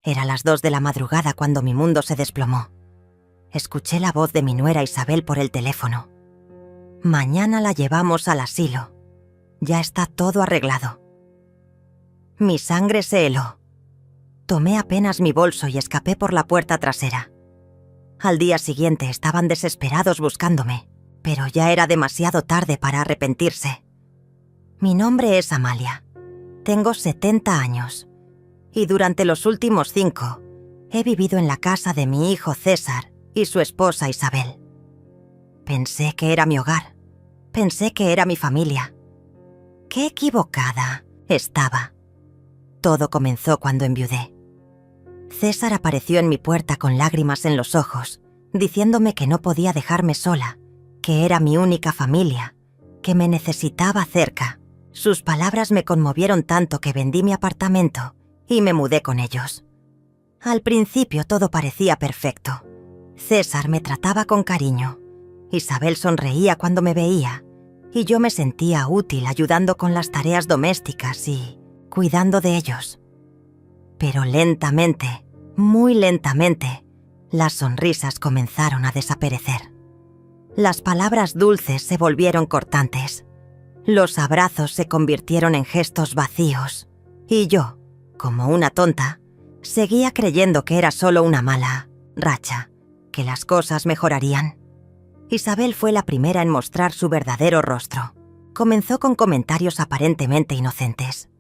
Era las 2 de la madrugada cuando mi mundo se desplomó. Escuché la voz de mi nuera Isabel por el teléfono. Mañana la llevamos al asilo. Ya está todo arreglado. Mi sangre se heló. Tomé apenas mi bolso y escapé por la puerta trasera. Al día siguiente estaban desesperados buscándome, pero ya era demasiado tarde para arrepentirse. Mi nombre es Amalia. Tengo 70 años. Y durante los últimos 5 he vivido en la casa de mi hijo César y su esposa Isabel. Pensé que era mi hogar. Pensé que era mi familia. Qué equivocada estaba. Todo comenzó cuando enviudé. César apareció en mi puerta con lágrimas en los ojos, diciéndome que no podía dejarme sola, que era mi única familia, que me necesitaba cerca. Sus palabras me conmovieron tanto que vendí mi apartamento y me mudé con ellos. Al principio todo parecía perfecto. César me trataba con cariño. Isabel sonreía cuando me veía y yo me sentía útil ayudando con las tareas domésticas y cuidando de ellos. Pero lentamente, muy lentamente, las sonrisas comenzaron a desaparecer. Las palabras dulces se volvieron cortantes. Los abrazos se convirtieron en gestos vacíos y yo, como una tonta, seguía creyendo que era solo una mala racha, que las cosas mejorarían. Isabel fue la primera en mostrar su verdadero rostro. Comenzó con comentarios aparentemente inocentes.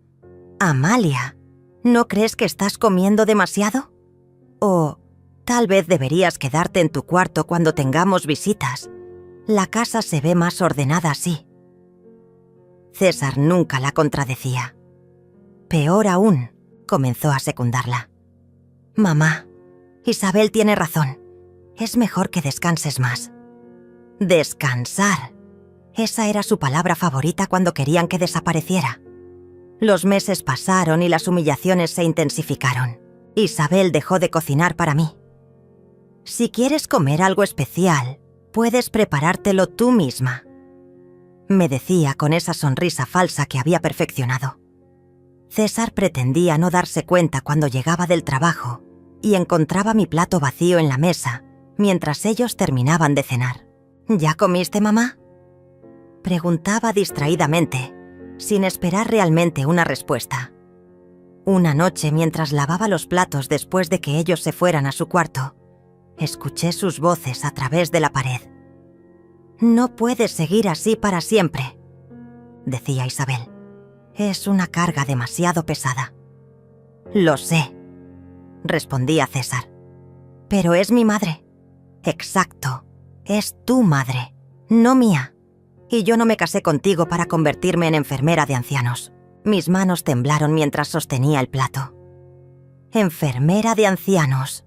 «Amalia, ¿no crees que estás comiendo demasiado? O tal vez deberías quedarte en tu cuarto cuando tengamos visitas. La casa se ve más ordenada así». César nunca la contradecía. Peor aún, comenzó a secundarla. «Mamá, Isabel tiene razón. Es mejor que descanses más». Descansar. Esa era su palabra favorita cuando querían que desapareciera. Los meses pasaron y las humillaciones se intensificaron. Isabel dejó de cocinar para mí. «Si quieres comer algo especial, puedes preparártelo tú misma», me decía con esa sonrisa falsa que había perfeccionado. César pretendía no darse cuenta cuando llegaba del trabajo y encontraba mi plato vacío en la mesa mientras ellos terminaban de cenar. «¿Ya comiste, mamá?», preguntaba distraídamente, sin esperar realmente una respuesta. Una noche, mientras lavaba los platos después de que ellos se fueran a su cuarto, escuché sus voces a través de la pared. «No puedes seguir así para siempre», decía Isabel. «Es una carga demasiado pesada». «Lo sé», respondía César. «Pero es mi madre». «Exacto, es tu madre, no mía. Y yo no me casé contigo para convertirme en enfermera de ancianos». Mis manos temblaron mientras sostenía el plato. «Enfermera de ancianos».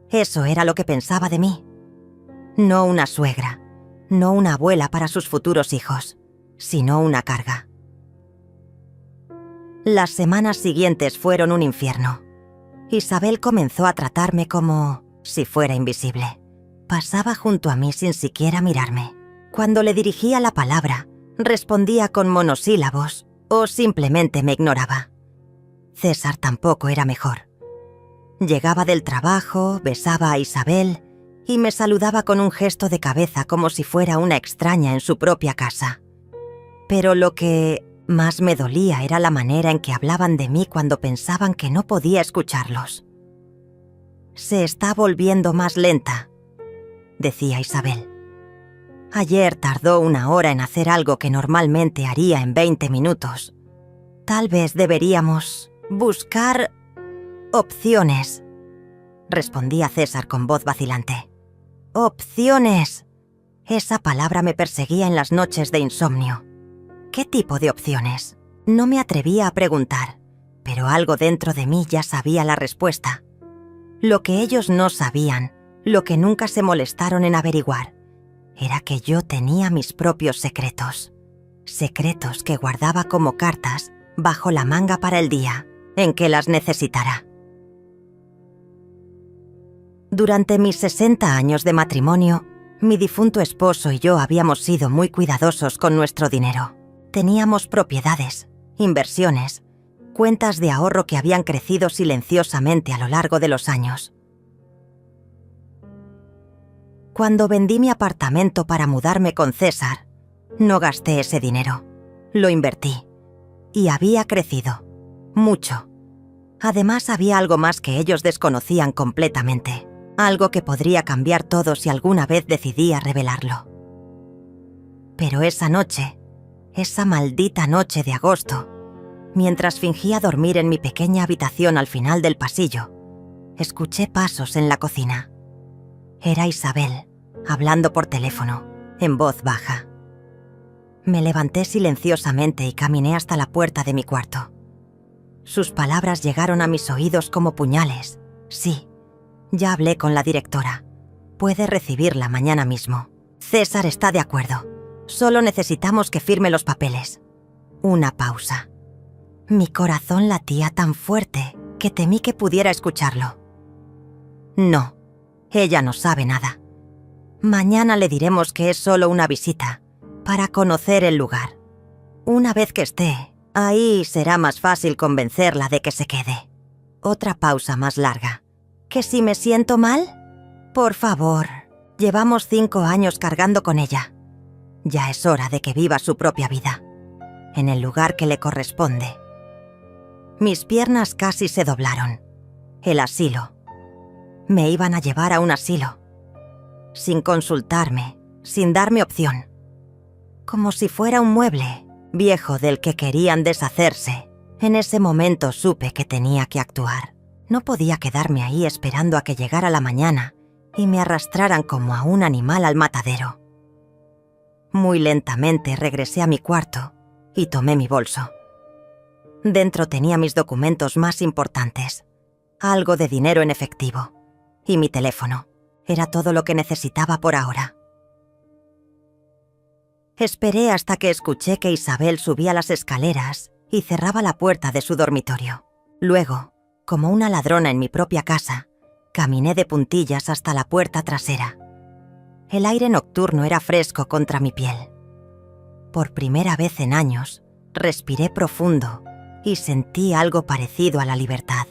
Eso era lo que pensaba de mí. No una suegra, no una abuela para sus futuros hijos, sino una carga. Las semanas siguientes fueron un infierno. Isabel comenzó a tratarme como si fuera invisible. Pasaba junto a mí sin siquiera mirarme. Cuando le dirigía la palabra, respondía con monosílabos o simplemente me ignoraba. César tampoco era mejor. Llegaba del trabajo, besaba a Isabel y me saludaba con un gesto de cabeza como si fuera una extraña en su propia casa. Pero lo que más me dolía era la manera en que hablaban de mí cuando pensaban que no podía escucharlos. «Se está volviendo más lenta», decía Isabel. «Ayer tardó 1 hora en hacer algo que normalmente haría en 20 minutos. Tal vez deberíamos buscar opciones», respondía César con voz vacilante. «Opciones». Esa palabra me perseguía en las noches de insomnio. ¿Qué tipo de opciones? No me atrevía a preguntar, pero algo dentro de mí ya sabía la respuesta. Lo que ellos no sabían, lo que nunca se molestaron en averiguar, era que yo tenía mis propios secretos. Secretos que guardaba como cartas bajo la manga para el día en que las necesitara. Durante mis 60 años de matrimonio, mi difunto esposo y yo habíamos sido muy cuidadosos con nuestro dinero. Teníamos propiedades, inversiones, cuentas de ahorro que habían crecido silenciosamente a lo largo de los años. Cuando vendí mi apartamento para mudarme con César, no gasté ese dinero. Lo invertí. Y había crecido. Mucho. Además, había algo más que ellos desconocían completamente. Algo que podría cambiar todo si alguna vez decidía revelarlo. Pero esa noche, esa maldita noche de agosto, mientras fingía dormir en mi pequeña habitación al final del pasillo, escuché pasos en la cocina. Era Isabel, hablando por teléfono, en voz baja. Me levanté silenciosamente y caminé hasta la puerta de mi cuarto. Sus palabras llegaron a mis oídos como puñales. Sí, ya hablé con la directora. Puede recibirla mañana mismo. César está de acuerdo. Solo necesitamos que firme los papeles. Una pausa. Mi corazón latía tan fuerte que temí que pudiera escucharlo. No, ella no sabe nada. Mañana le diremos que es solo una visita, para conocer el lugar. Una vez que esté, ahí será más fácil convencerla de que se quede. Otra pausa más larga. ¿Que si me siento mal? Por favor, llevamos 5 años cargando con ella. Ya es hora de que viva su propia vida, en el lugar que le corresponde. Mis piernas casi se doblaron. El asilo. Me iban a llevar a un asilo. Sin consultarme, sin darme opción. Como si fuera un mueble viejo del que querían deshacerse. En ese momento supe que tenía que actuar. No podía quedarme ahí esperando a que llegara la mañana y me arrastraran como a un animal al matadero. Muy lentamente regresé a mi cuarto y tomé mi bolso. Dentro tenía mis documentos más importantes, algo de dinero en efectivo y mi teléfono. Era todo lo que necesitaba por ahora. Esperé hasta que escuché que Isabel subía las escaleras y cerraba la puerta de su dormitorio. Luego, como una ladrona en mi propia casa, caminé de puntillas hasta la puerta trasera. El aire nocturno era fresco contra mi piel. Por primera vez en años, respiré profundo y sentí algo parecido a la libertad.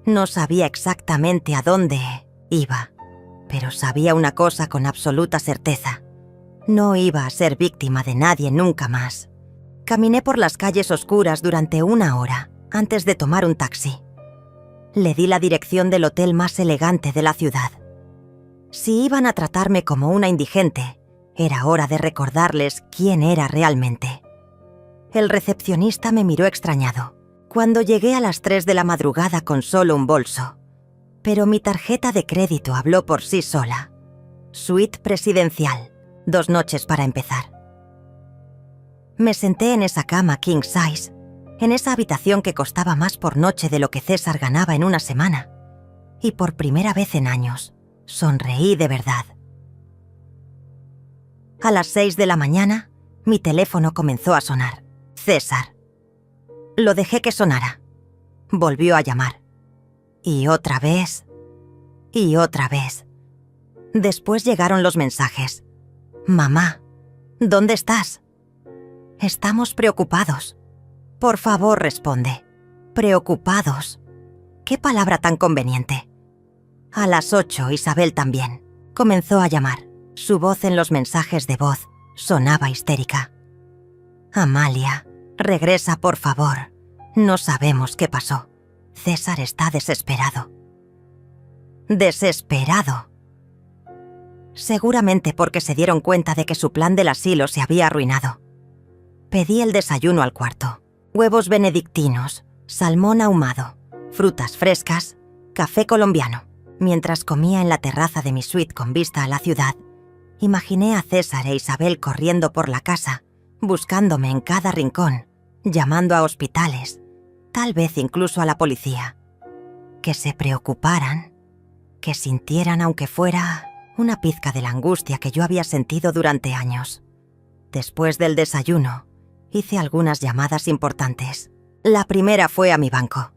No sabía exactamente a dónde iba, pero sabía una cosa con absoluta certeza. No iba a ser víctima de nadie nunca más. Caminé por las calles oscuras durante 1 hora antes de tomar un taxi. Le di la dirección del hotel más elegante de la ciudad. Si iban a tratarme como una indigente, era hora de recordarles quién era realmente. El recepcionista me miró extrañado cuando llegué a las 3 de la madrugada con solo un bolso. Pero mi tarjeta de crédito habló por sí sola. Suite presidencial, 2 noches para empezar. Me senté en esa cama king size, en esa habitación que costaba más por noche de lo que César ganaba en una semana. Y por primera vez en años, sonreí de verdad. A las 6 de la mañana, mi teléfono comenzó a sonar. César. Lo dejé que sonara. Volvió a llamar. Y otra vez. Y otra vez. Después llegaron los mensajes. Mamá, ¿dónde estás? Estamos preocupados. Por favor, responde. Preocupados. ¿Qué palabra tan conveniente? A las 8, Isabel también. Comenzó a llamar. Su voz en los mensajes de voz sonaba histérica. Amalia, regresa por favor. No sabemos qué pasó. César está desesperado. Desesperado. Seguramente porque se dieron cuenta de que su plan del asilo se había arruinado. Pedí el desayuno al cuarto. Huevos benedictinos, salmón ahumado, frutas frescas, café colombiano. Mientras comía en la terraza de mi suite con vista a la ciudad, imaginé a César e Isabel corriendo por la casa, buscándome en cada rincón, llamando a hospitales, tal vez incluso a la policía. Que se preocuparan, que sintieran aunque fuera una pizca de la angustia que yo había sentido durante años. Después del desayuno, hice algunas llamadas importantes. La primera fue a mi banco.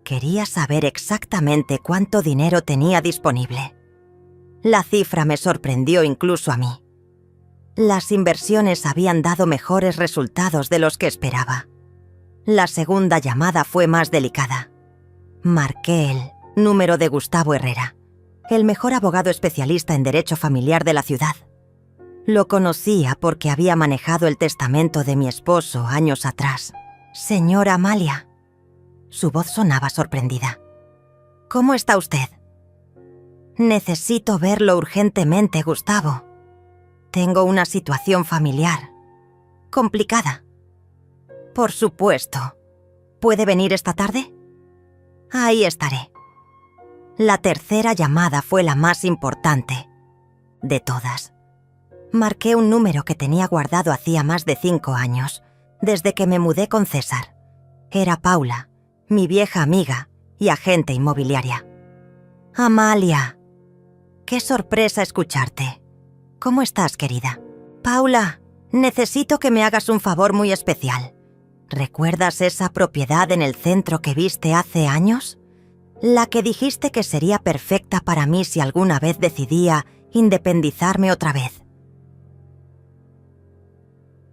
Quería saber exactamente cuánto dinero tenía disponible. La cifra me sorprendió incluso a mí. Las inversiones habían dado mejores resultados de los que esperaba. La segunda llamada fue más delicada. Marqué el número de Gustavo Herrera, el mejor abogado especialista en derecho familiar de la ciudad. Lo conocía porque había manejado el testamento de mi esposo años atrás. Señora Amalia. Su voz sonaba sorprendida. ¿Cómo está usted? Necesito verlo urgentemente, Gustavo. Tengo una situación familiar complicada. Por supuesto. ¿Puede venir esta tarde? Ahí estaré. La tercera llamada fue la más importante de todas. Marqué un número que tenía guardado hacía más de 5 años, desde que me mudé con César. Era Paula, mi vieja amiga y agente inmobiliaria. Amalia, qué sorpresa escucharte. ¿Cómo estás, querida? Paula, necesito que me hagas un favor muy especial. ¿Recuerdas esa propiedad en el centro que viste hace años? La que dijiste que sería perfecta para mí si alguna vez decidía independizarme otra vez.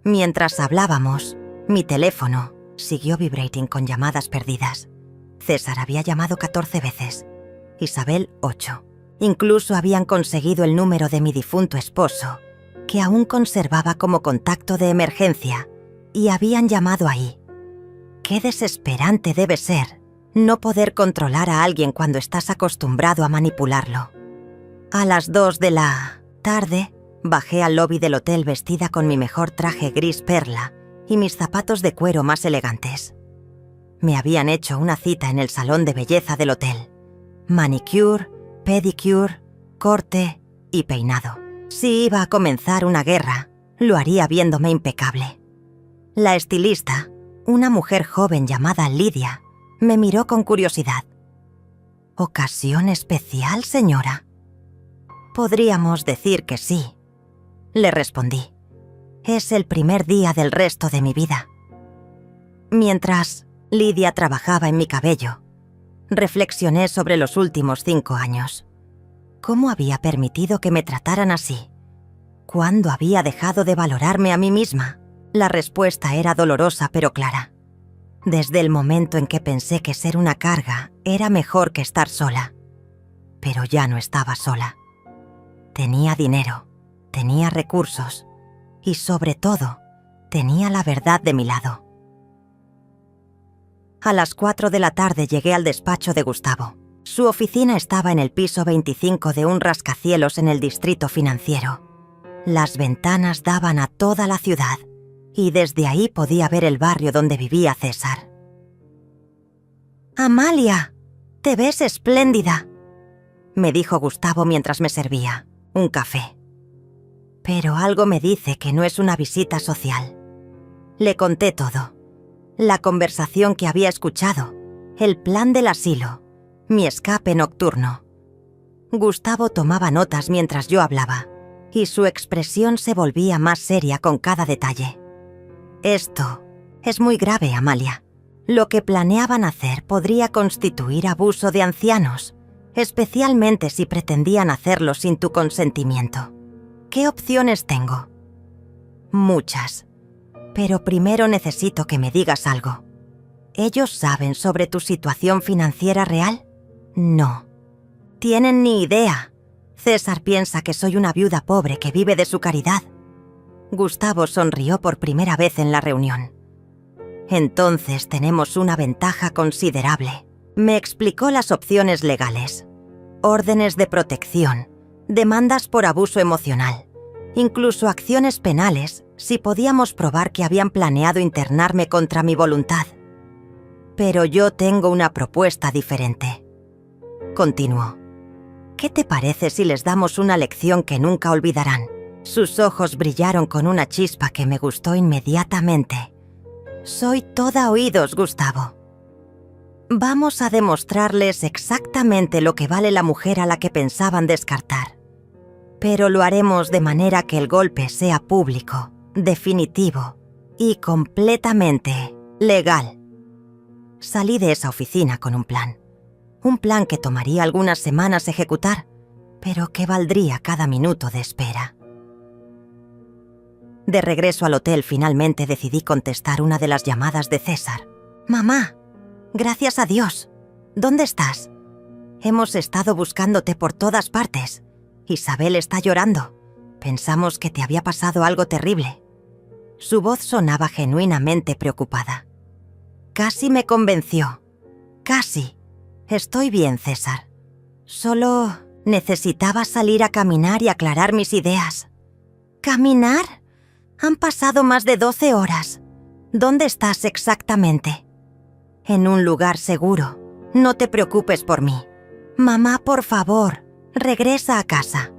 Mientras hablábamos, mi teléfono siguió vibrating con llamadas perdidas. César había llamado 14 veces, Isabel 8. Incluso habían conseguido el número de mi difunto esposo, que aún conservaba como contacto de emergencia, y habían llamado ahí. Qué desesperante debe ser no poder controlar a alguien cuando estás acostumbrado a manipularlo. A las 2 de la tarde, bajé al lobby del hotel vestida con mi mejor traje gris perla y mis zapatos de cuero más elegantes. Me habían hecho una cita en el salón de belleza del hotel. Manicure, pedicure, corte y peinado. Si iba a comenzar una guerra, lo haría viéndome impecable. La estilista, una mujer joven llamada Lidia, me miró con curiosidad. ¿Ocasión especial, señora? Podríamos decir que sí, le respondí. Es el primer día del resto de mi vida. Mientras Lidia trabajaba en mi cabello, reflexioné sobre los últimos 5 años. ¿Cómo había permitido que me trataran así? ¿Cuándo había dejado de valorarme a mí misma? La respuesta era dolorosa pero clara. Desde el momento en que pensé que ser una carga era mejor que estar sola. Pero ya no estaba sola. Tenía dinero, tenía recursos y, sobre todo, tenía la verdad de mi lado. A las 4 de la tarde llegué al despacho de Gustavo. Su oficina estaba en el piso 25 de un rascacielos en el distrito financiero. Las ventanas daban a toda la ciudad y desde ahí podía ver el barrio donde vivía César. «Amalia, te ves espléndida», me dijo Gustavo mientras me servía un café. Pero algo me dice que no es una visita social. Le conté todo. La conversación que había escuchado, el plan del asilo, mi escape nocturno. Gustavo tomaba notas mientras yo hablaba, y su expresión se volvía más seria con cada detalle. Esto es muy grave, Amalia. Lo que planeaban hacer podría constituir abuso de ancianos, especialmente si pretendían hacerlo sin tu consentimiento. ¿Qué opciones tengo? Muchas. Pero primero necesito que me digas algo. ¿Ellos saben sobre tu situación financiera real? No. Tienen ni idea. César piensa que soy una viuda pobre que vive de su caridad. Gustavo sonrió por primera vez en la reunión. Entonces tenemos una ventaja considerable. Me explicó las opciones legales. Órdenes de protección, demandas por abuso emocional, incluso acciones penales si podíamos probar que habían planeado internarme contra mi voluntad. Pero yo tengo una propuesta diferente. Continuó. ¿Qué te parece si les damos una lección que nunca olvidarán? Sus ojos brillaron con una chispa que me gustó inmediatamente. Soy toda oídos, Gustavo. Vamos a demostrarles exactamente lo que vale la mujer a la que pensaban descartar. Pero lo haremos de manera que el golpe sea público, definitivo y completamente legal. Salí de esa oficina con un plan. Un plan que tomaría algunas semanas ejecutar, pero que valdría cada minuto de espera. De regreso al hotel, finalmente decidí contestar una de las llamadas de César. Mamá, gracias a Dios. ¿Dónde estás? Hemos estado buscándote por todas partes. Isabel está llorando. Pensamos que te había pasado algo terrible. Su voz sonaba genuinamente preocupada. Casi me convenció. Casi. Estoy bien, César. Solo necesitaba salir a caminar y aclarar mis ideas. ¿Caminar? Han pasado más de 12 horas. ¿Dónde estás exactamente? En un lugar seguro. No te preocupes por mí. Mamá, por favor, regresa a casa.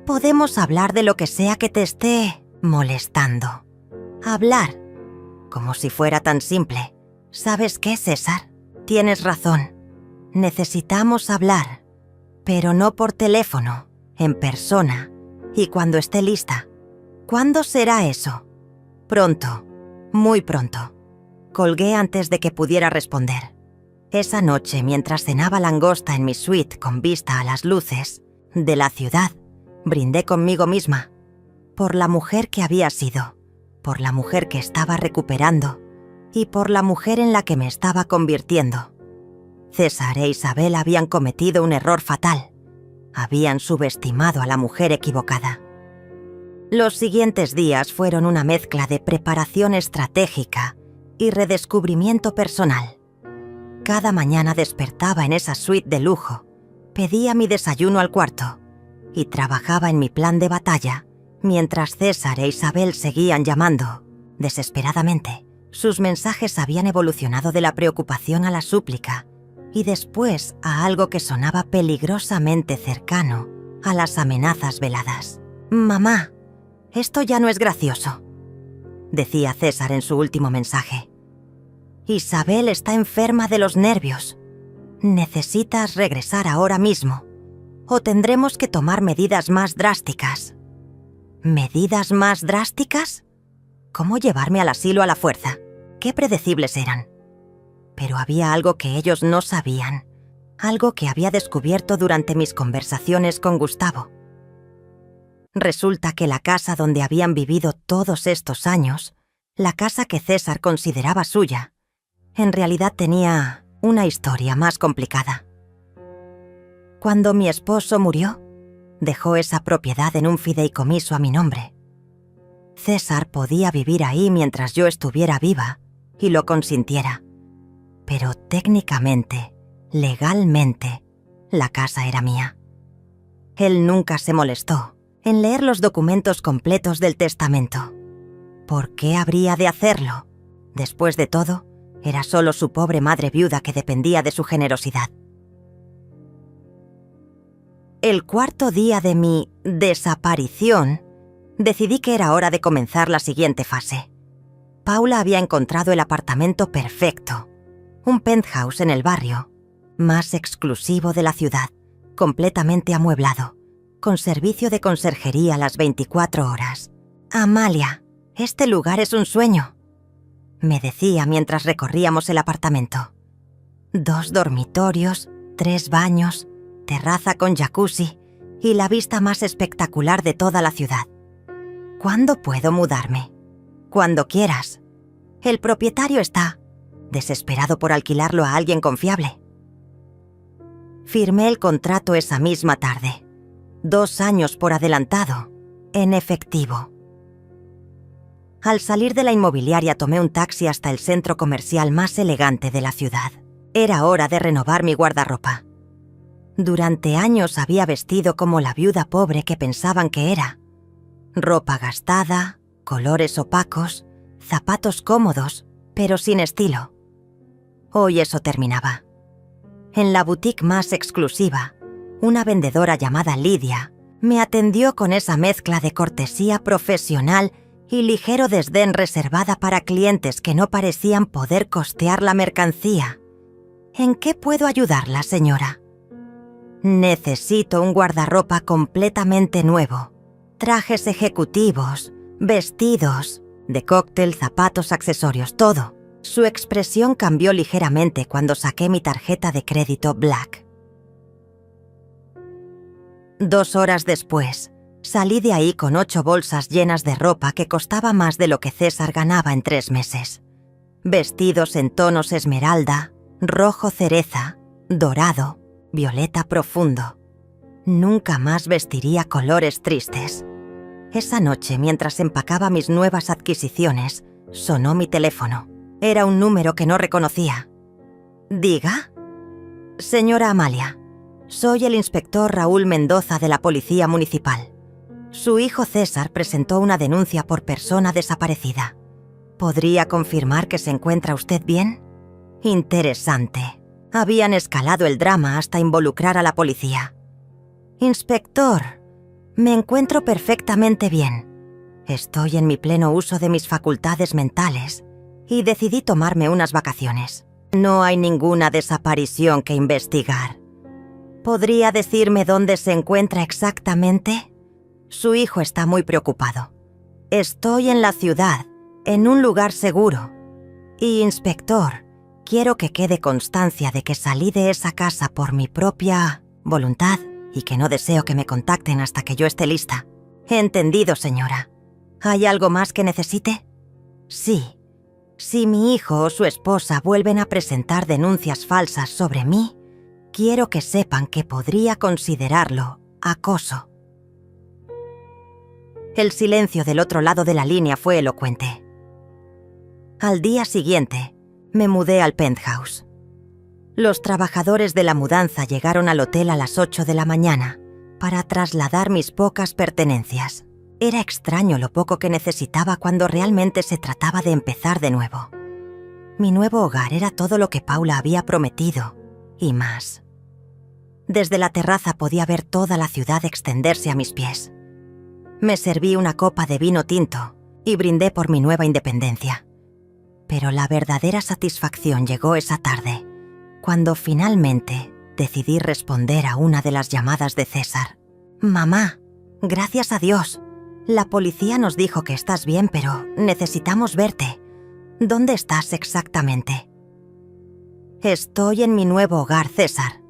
Podemos hablar de lo que sea que te esté molestando. Hablar. Como si fuera tan simple. ¿Sabes qué, César? Tienes razón. Necesitamos hablar. Pero no por teléfono, en persona. Y cuando esté lista. ¿Cuándo será eso? Pronto. Muy pronto. Colgué antes de que pudiera responder. Esa noche, mientras cenaba langosta en mi suite con vista a las luces de la ciudad, brindé conmigo misma. Por la mujer que había sido, por la mujer que estaba recuperando y por la mujer en la que me estaba convirtiendo. César e Isabel habían cometido un error fatal. Habían subestimado a la mujer equivocada. Los siguientes días fueron una mezcla de preparación estratégica y redescubrimiento personal. Cada mañana despertaba en esa suite de lujo, pedía mi desayuno al cuarto y trabajaba en mi plan de batalla mientras César e Isabel seguían llamando, desesperadamente. Sus mensajes habían evolucionado de la preocupación a la súplica y después a algo que sonaba peligrosamente cercano a las amenazas veladas. «Mamá, esto ya no es gracioso», decía César en su último mensaje. «Isabel está enferma de los nervios. Necesitas regresar ahora mismo, o tendremos que tomar medidas más drásticas». ¿Medidas más drásticas? ¿Cómo llevarme al asilo a la fuerza? Qué predecibles eran. Pero había algo que ellos no sabían, algo que había descubierto durante mis conversaciones con Gustavo. Resulta que la casa donde habían vivido todos estos años, la casa que César consideraba suya, en realidad tenía una historia más complicada. Cuando mi esposo murió, dejó esa propiedad en un fideicomiso a mi nombre. César podía vivir ahí mientras yo estuviera viva y lo consintiera. Pero técnicamente, legalmente, la casa era mía. Él nunca se molestó en leer los documentos completos del testamento. ¿Por qué habría de hacerlo? Después de todo, era solo su pobre madre viuda que dependía de su generosidad. El cuarto día de mi desaparición, decidí que era hora de comenzar la siguiente fase. Paula había encontrado el apartamento perfecto, un penthouse en el barrio, más exclusivo de la ciudad, completamente amueblado, con servicio de conserjería las 24 horas. «Amalia, este lugar es un sueño», me decía mientras recorríamos el apartamento. 2 dormitorios, 3 baños, terraza con jacuzzi y la vista más espectacular de toda la ciudad. ¿Cuándo puedo mudarme? Cuando quieras. El propietario está desesperado por alquilarlo a alguien confiable. Firmé el contrato esa misma tarde. 2 años por adelantado, en efectivo. Al salir de la inmobiliaria tomé un taxi hasta el centro comercial más elegante de la ciudad. Era hora de renovar mi guardarropa. Durante años había vestido como la viuda pobre que pensaban que era. Ropa gastada, colores opacos, zapatos cómodos, pero sin estilo. Hoy eso terminaba. En la boutique más exclusiva, una vendedora llamada Lidia me atendió con esa mezcla de cortesía profesional y ligero desdén reservada para clientes que no parecían poder costear la mercancía. ¿En qué puedo ayudarla, señora? Necesito un guardarropa completamente nuevo. Trajes ejecutivos, vestidos, de cóctel, zapatos, accesorios, todo. Su expresión cambió ligeramente cuando saqué mi tarjeta de crédito Black. 2 horas después, salí de ahí con 8 bolsas llenas de ropa que costaba más de lo que César ganaba en 3 meses. vestidos en tonos esmeralda, rojo cereza, dorado, violeta profundo. Nunca más vestiría colores tristes. Esa noche, mientras empacaba mis nuevas adquisiciones, sonó mi teléfono. Era un número que no reconocía. ¿Diga? Señora Amalia, soy el inspector Raúl Mendoza de la Policía Municipal. Su hijo César presentó una denuncia por persona desaparecida. ¿Podría confirmar que se encuentra usted bien? Interesante. Habían escalado el drama hasta involucrar a la policía. Inspector, me encuentro perfectamente bien. Estoy en mi pleno uso de mis facultades mentales y decidí tomarme unas vacaciones. No hay ninguna desaparición que investigar. ¿Podría decirme dónde se encuentra exactamente? Su hijo está muy preocupado. Estoy en la ciudad, en un lugar seguro. Y, inspector, quiero que quede constancia de que salí de esa casa por mi propia voluntad y que no deseo que me contacten hasta que yo esté lista. Entendido, señora. ¿Hay algo más que necesite? Sí. Si mi hijo o su esposa vuelven a presentar denuncias falsas sobre mí, quiero que sepan que podría considerarlo acoso. El silencio del otro lado de la línea fue elocuente. Al día siguiente, me mudé al penthouse. Los trabajadores de la mudanza llegaron al hotel a las 8 de la mañana para trasladar mis pocas pertenencias. Era extraño lo poco que necesitaba cuando realmente se trataba de empezar de nuevo. Mi nuevo hogar era todo lo que Paula había prometido, y más. Desde la terraza podía ver toda la ciudad extenderse a mis pies. Me serví una copa de vino tinto y brindé por mi nueva independencia. Pero la verdadera satisfacción llegó esa tarde, cuando finalmente decidí responder a una de las llamadas de César. «Mamá, gracias a Dios. La policía nos dijo que estás bien, pero necesitamos verte. ¿Dónde estás exactamente?» «Estoy en mi nuevo hogar, César».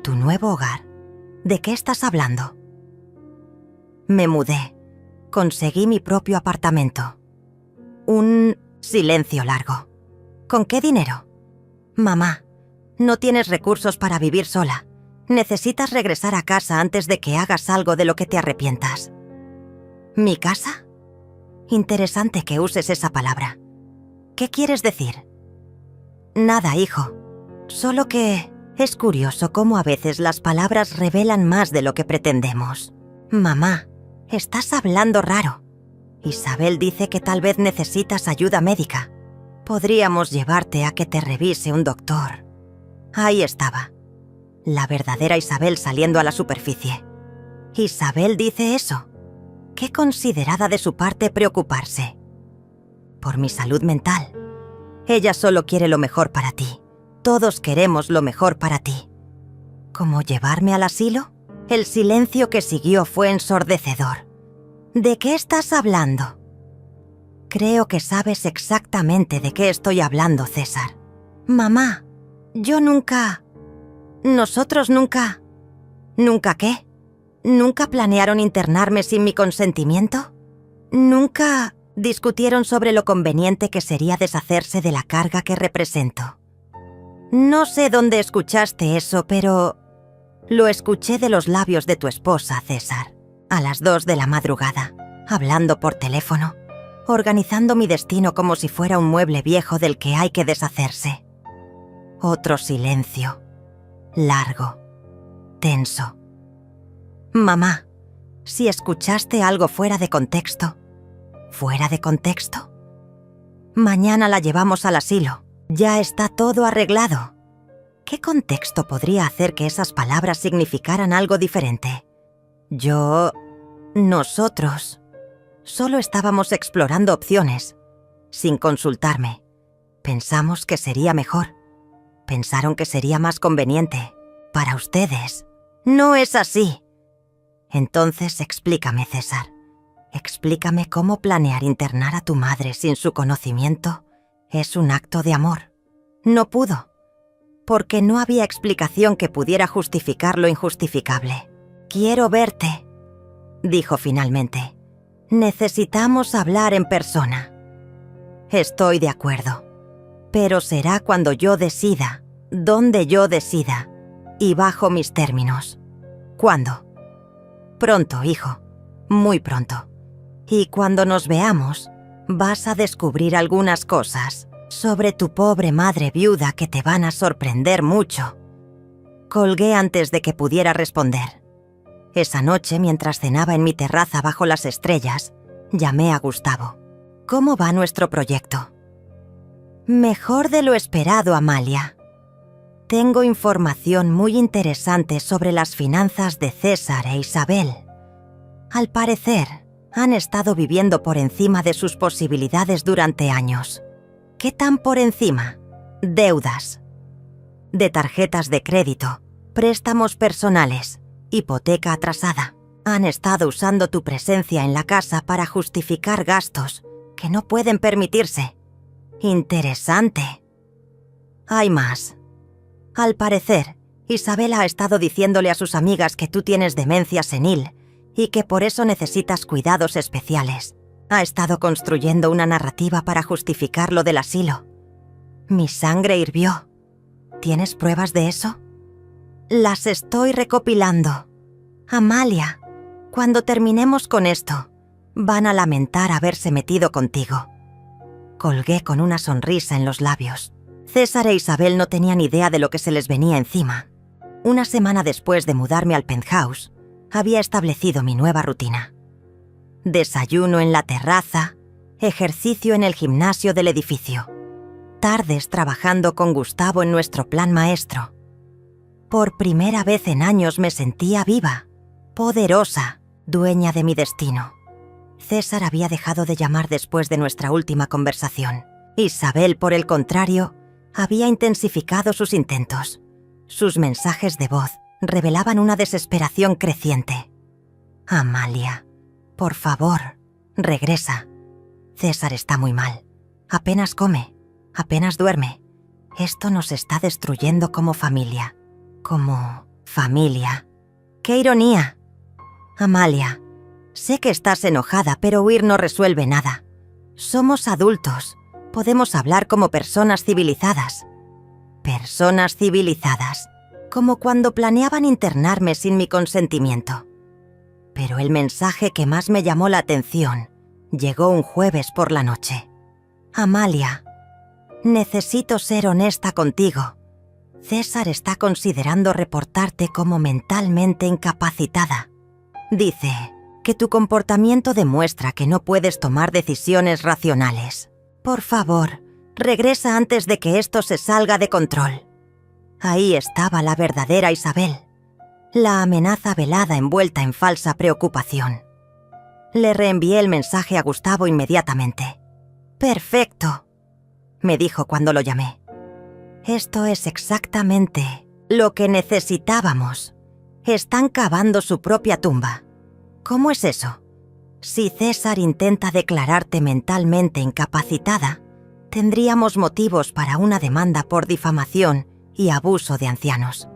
«¿Tu nuevo hogar? ¿De qué estás hablando?» Me mudé. Conseguí mi propio apartamento. Un silencio largo. ¿Con qué dinero? «Mamá, no tienes recursos para vivir sola. Necesitas regresar a casa antes de que hagas algo de lo que te arrepientas». ¿Mi casa? Interesante que uses esa palabra. ¿Qué quieres decir? Nada, hijo. Solo que es curioso cómo a veces las palabras revelan más de lo que pretendemos. Mamá, estás hablando raro. Isabel dice que tal vez necesitas ayuda médica. Podríamos llevarte a que te revise un doctor. Ahí estaba. La verdadera Isabel saliendo a la superficie. ¿Isabel dice eso? Qué considerada de su parte preocuparse. Por mi salud mental. Ella solo quiere lo mejor para ti. Todos queremos lo mejor para ti. ¿Cómo llevarme al asilo? El silencio que siguió fue ensordecedor. ¿De qué estás hablando? Creo que sabes exactamente de qué estoy hablando, César. Mamá, yo nunca... Nosotros nunca... ¿Nunca qué? ¿Nunca planearon internarme sin mi consentimiento? ¿Nunca discutieron sobre lo conveniente que sería deshacerse de la carga que represento? No sé dónde escuchaste eso, pero lo escuché de los labios de tu esposa, César, a las 2 de la madrugada, hablando por teléfono, organizando mi destino como si fuera un mueble viejo del que hay que deshacerse. Otro silencio, largo, tenso. Mamá, si escuchaste algo fuera de contexto. ¿Fuera de contexto? Mañana la llevamos al asilo. Ya está todo arreglado. ¿Qué contexto podría hacer que esas palabras significaran algo diferente? Nosotros, solo estábamos explorando opciones, sin consultarme. Pensamos que sería mejor. Pensaron que sería más conveniente. Para ustedes. No es así. Entonces explícame, César. Explícame cómo planear internar a tu madre sin su conocimiento es un acto de amor. No pudo, porque no había explicación que pudiera justificar lo injustificable. «Quiero verte», dijo finalmente. «Necesitamos hablar en persona». «Estoy de acuerdo. Pero será cuando yo decida, donde yo decida y bajo mis términos. ¿Cuándo? Pronto, hijo, muy pronto. Y cuando nos veamos, vas a descubrir algunas cosas sobre tu pobre madre viuda que te van a sorprender mucho. Colgué antes de que pudiera responder. Esa noche, mientras cenaba en mi terraza bajo las estrellas, llamé a Gustavo. ¿Cómo va nuestro proyecto? Mejor de lo esperado, Amalia. Tengo información muy interesante sobre las finanzas de César e Isabel. Al parecer, han estado viviendo por encima de sus posibilidades durante años. ¿Qué tan por encima? Deudas. De tarjetas de crédito, préstamos personales, hipoteca atrasada. Han estado usando tu presencia en la casa para justificar gastos que no pueden permitirse. Interesante. Hay más. Al parecer, Isabel ha estado diciéndole a sus amigas que tú tienes demencia senil y que por eso necesitas cuidados especiales. Ha estado construyendo una narrativa para justificar lo del asilo. Mi sangre hirvió. ¿Tienes pruebas de eso? Las estoy recopilando. Amalia, cuando terminemos con esto, van a lamentar haberse metido contigo. Colgué con una sonrisa en los labios. César e Isabel no tenían idea de lo que se les venía encima. Una semana después de mudarme al penthouse, había establecido mi nueva rutina. Desayuno en la terraza, ejercicio en el gimnasio del edificio. Tardes trabajando con Gustavo en nuestro plan maestro. Por primera vez en años me sentía viva, poderosa, dueña de mi destino. César había dejado de llamar después de nuestra última conversación. Isabel, por el contrario, había intensificado sus intentos. Sus mensajes de voz revelaban una desesperación creciente. Amalia, por favor, regresa. César está muy mal. Apenas come, apenas duerme. Esto nos está destruyendo como familia. Como familia. ¡Qué ironía! Amalia, sé que estás enojada, pero huir no resuelve nada. Somos adultos. Podemos hablar como personas civilizadas. Personas civilizadas. Como cuando planeaban internarme sin mi consentimiento. Pero el mensaje que más me llamó la atención llegó un jueves por la noche. Amalia, necesito ser honesta contigo. César está considerando reportarte como mentalmente incapacitada. Dice que tu comportamiento demuestra que no puedes tomar decisiones racionales. Por favor, regresa antes de que esto se salga de control. Ahí estaba la verdadera Isabel, la amenaza velada envuelta en falsa preocupación. Le reenvié el mensaje a Gustavo inmediatamente. «Perfecto», me dijo cuando lo llamé. «Esto es exactamente lo que necesitábamos. Están cavando su propia tumba. ¿Cómo es eso? Si César intenta declararte mentalmente incapacitada, tendríamos motivos para una demanda por difamación y abuso de ancianos.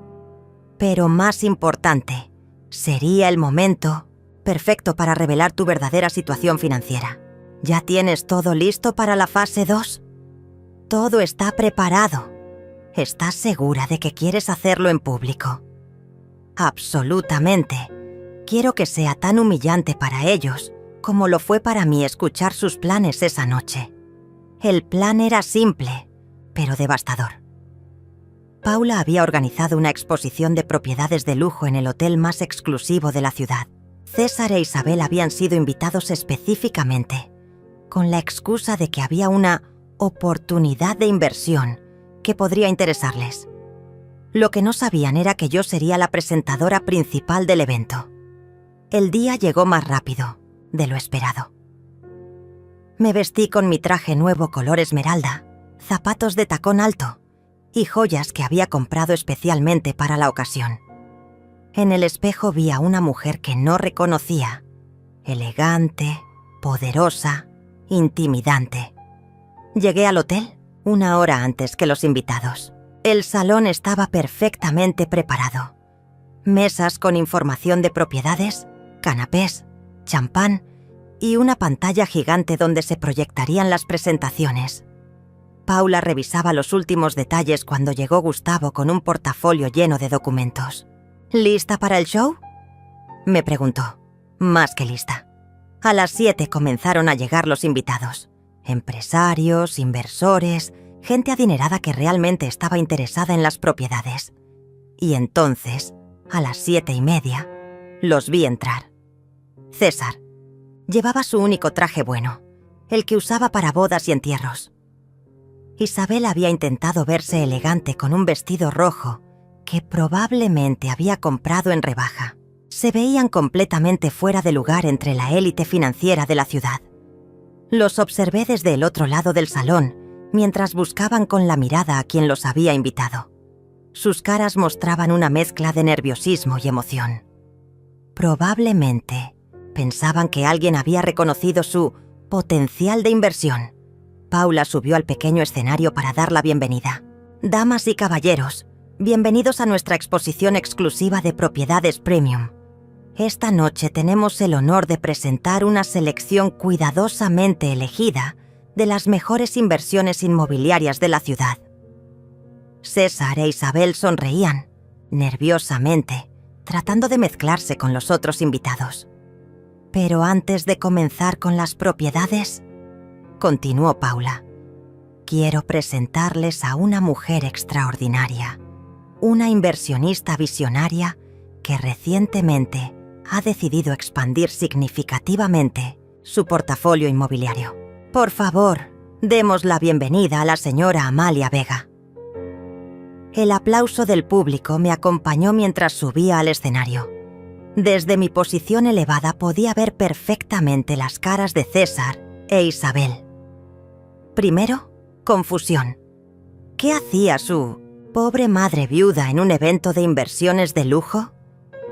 Pero más importante, sería el momento perfecto para revelar tu verdadera situación financiera. ¿Ya tienes todo listo para la fase 2? Todo está preparado. ¿Estás segura de que quieres hacerlo en público? Absolutamente. Quiero que sea tan humillante para ellos como lo fue para mí escuchar sus planes esa noche. El plan era simple, pero devastador. Paula había organizado una exposición de propiedades de lujo en el hotel más exclusivo de la ciudad. César e Isabel habían sido invitados específicamente, con la excusa de que había una oportunidad de inversión que podría interesarles. Lo que no sabían era que yo sería la presentadora principal del evento. El día llegó más rápido de lo esperado. Me vestí con mi traje nuevo color esmeralda, zapatos de tacón alto y joyas que había comprado especialmente para la ocasión. En el espejo vi a una mujer que no reconocía, elegante, poderosa, intimidante. Llegué al hotel 1 hora antes que los invitados. El salón estaba perfectamente preparado. Mesas con información de propiedades, canapés, champán y una pantalla gigante donde se proyectarían las presentaciones. Paula revisaba los últimos detalles cuando llegó Gustavo con un portafolio lleno de documentos. ¿Lista para el show?, me preguntó. Más que lista. A las 7 comenzaron a llegar los invitados. Empresarios, inversores, gente adinerada que realmente estaba interesada en las propiedades. Y entonces, a las 7:30, los vi entrar. César. Llevaba su único traje bueno, el que usaba para bodas y entierros. Isabel había intentado verse elegante con un vestido rojo que probablemente había comprado en rebaja. Se veían completamente fuera de lugar entre la élite financiera de la ciudad. Los observé desde el otro lado del salón, mientras buscaban con la mirada a quien los había invitado. Sus caras mostraban una mezcla de nerviosismo y emoción. Probablemente pensaban que alguien había reconocido su potencial de inversión. Paula subió al pequeño escenario para dar la bienvenida. Damas y caballeros, bienvenidos a nuestra exposición exclusiva de propiedades premium. Esta noche tenemos el honor de presentar una selección cuidadosamente elegida de las mejores inversiones inmobiliarias de la ciudad. César e Isabel sonreían, nerviosamente, tratando de mezclarse con los otros invitados. Pero antes de comenzar con las propiedades, continuó Paula, quiero presentarles a una mujer extraordinaria, una inversionista visionaria que recientemente ha decidido expandir significativamente su portafolio inmobiliario. Por favor, demos la bienvenida a la señora Amalia Vega. El aplauso del público me acompañó mientras subía al escenario. Desde mi posición elevada podía ver perfectamente las caras de César e Isabel. Primero, confusión. ¿Qué hacía su pobre madre viuda en un evento de inversiones de lujo?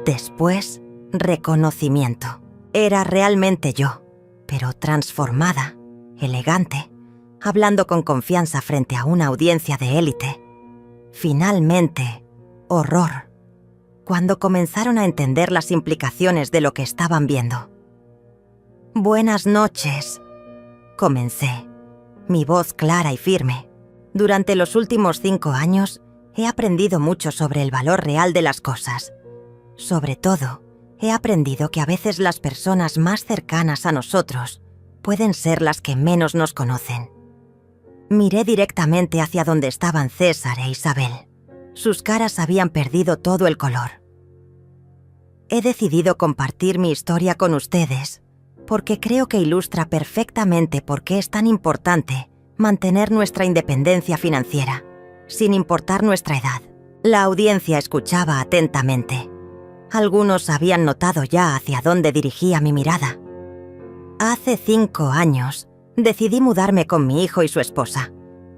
Después, reconocimiento. Era realmente yo, pero transformada, elegante, hablando con confianza frente a una audiencia de élite. Finalmente, horror, cuando comenzaron a entender las implicaciones de lo que estaban viendo. Buenas noches, comencé, mi voz clara y firme. Durante los últimos 5 años he aprendido mucho sobre el valor real de las cosas. Sobre todo, he aprendido que a veces las personas más cercanas a nosotros pueden ser las que menos nos conocen. Miré directamente hacia donde estaban César e Isabel. Sus caras habían perdido todo el color. He decidido compartir mi historia con ustedes porque creo que ilustra perfectamente por qué es tan importante mantener nuestra independencia financiera, sin importar nuestra edad. La audiencia escuchaba atentamente. Algunos habían notado ya hacia dónde dirigía mi mirada. Hace 5 años, decidí mudarme con mi hijo y su esposa.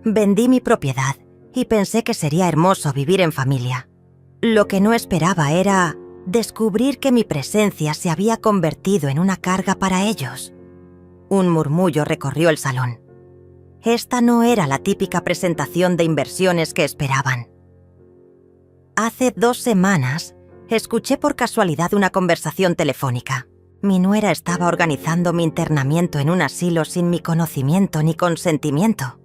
Vendí mi propiedad y pensé que sería hermoso vivir en familia. Lo que no esperaba era descubrir que mi presencia se había convertido en una carga para ellos. Un murmullo recorrió el salón. Esta no era la típica presentación de inversiones que esperaban. Hace 2 semanas, escuché por casualidad una conversación telefónica. Mi nuera estaba organizando mi internamiento en un asilo sin mi conocimiento ni consentimiento.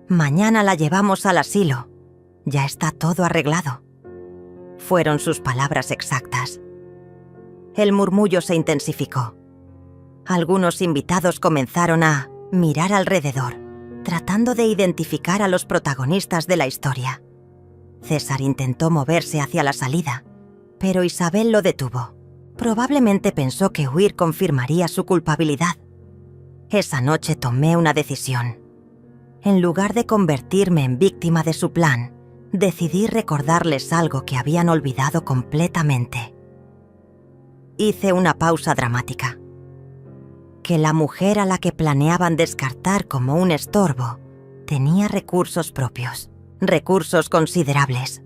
Mañana la llevamos al asilo. Ya está todo arreglado. Fueron sus palabras exactas. El murmullo se intensificó. Algunos invitados comenzaron a mirar alrededor, tratando de identificar a los protagonistas de la historia. César intentó moverse hacia la salida, pero Isabel lo detuvo. Probablemente pensó que huir confirmaría su culpabilidad. Esa noche tomé una decisión. En lugar de convertirme en víctima de su plan, decidí recordarles algo que habían olvidado completamente. Hice una pausa dramática. Que la mujer a la que planeaban descartar como un estorbo tenía recursos propios, recursos considerables.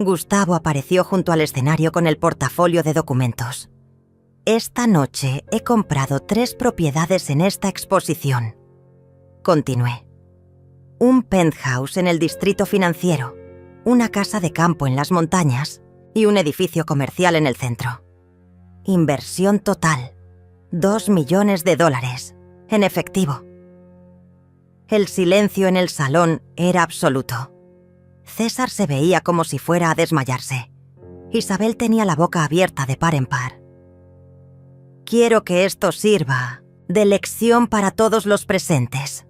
Gustavo apareció junto al escenario con el portafolio de documentos. Esta noche he comprado 3 propiedades en esta exposición. Continué. Un penthouse en el distrito financiero, una casa de campo en las montañas y un edificio comercial en el centro. Inversión total, $2 millones en efectivo. El silencio en el salón era absoluto. César se veía como si fuera a desmayarse. Isabel tenía la boca abierta de par en par. «Quiero que esto sirva de lección para todos los presentes»,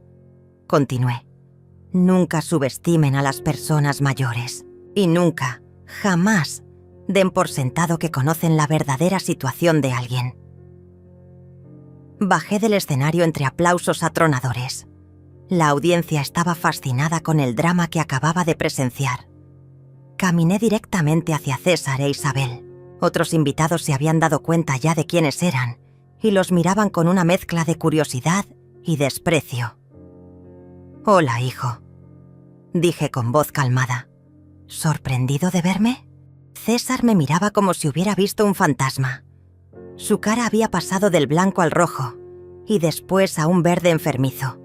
continué. «Nunca subestimen a las personas mayores y nunca, jamás, den por sentado que conocen la verdadera situación de alguien». Bajé del escenario entre aplausos atronadores. La audiencia estaba fascinada con el drama que acababa de presenciar. Caminé directamente hacia César e Isabel. Otros invitados se habían dado cuenta ya de quiénes eran y los miraban con una mezcla de curiosidad y desprecio. «Hola, hijo», dije con voz calmada. ¿Sorprendido de verme? César me miraba como si hubiera visto un fantasma. Su cara había pasado del blanco al rojo y después a un verde enfermizo.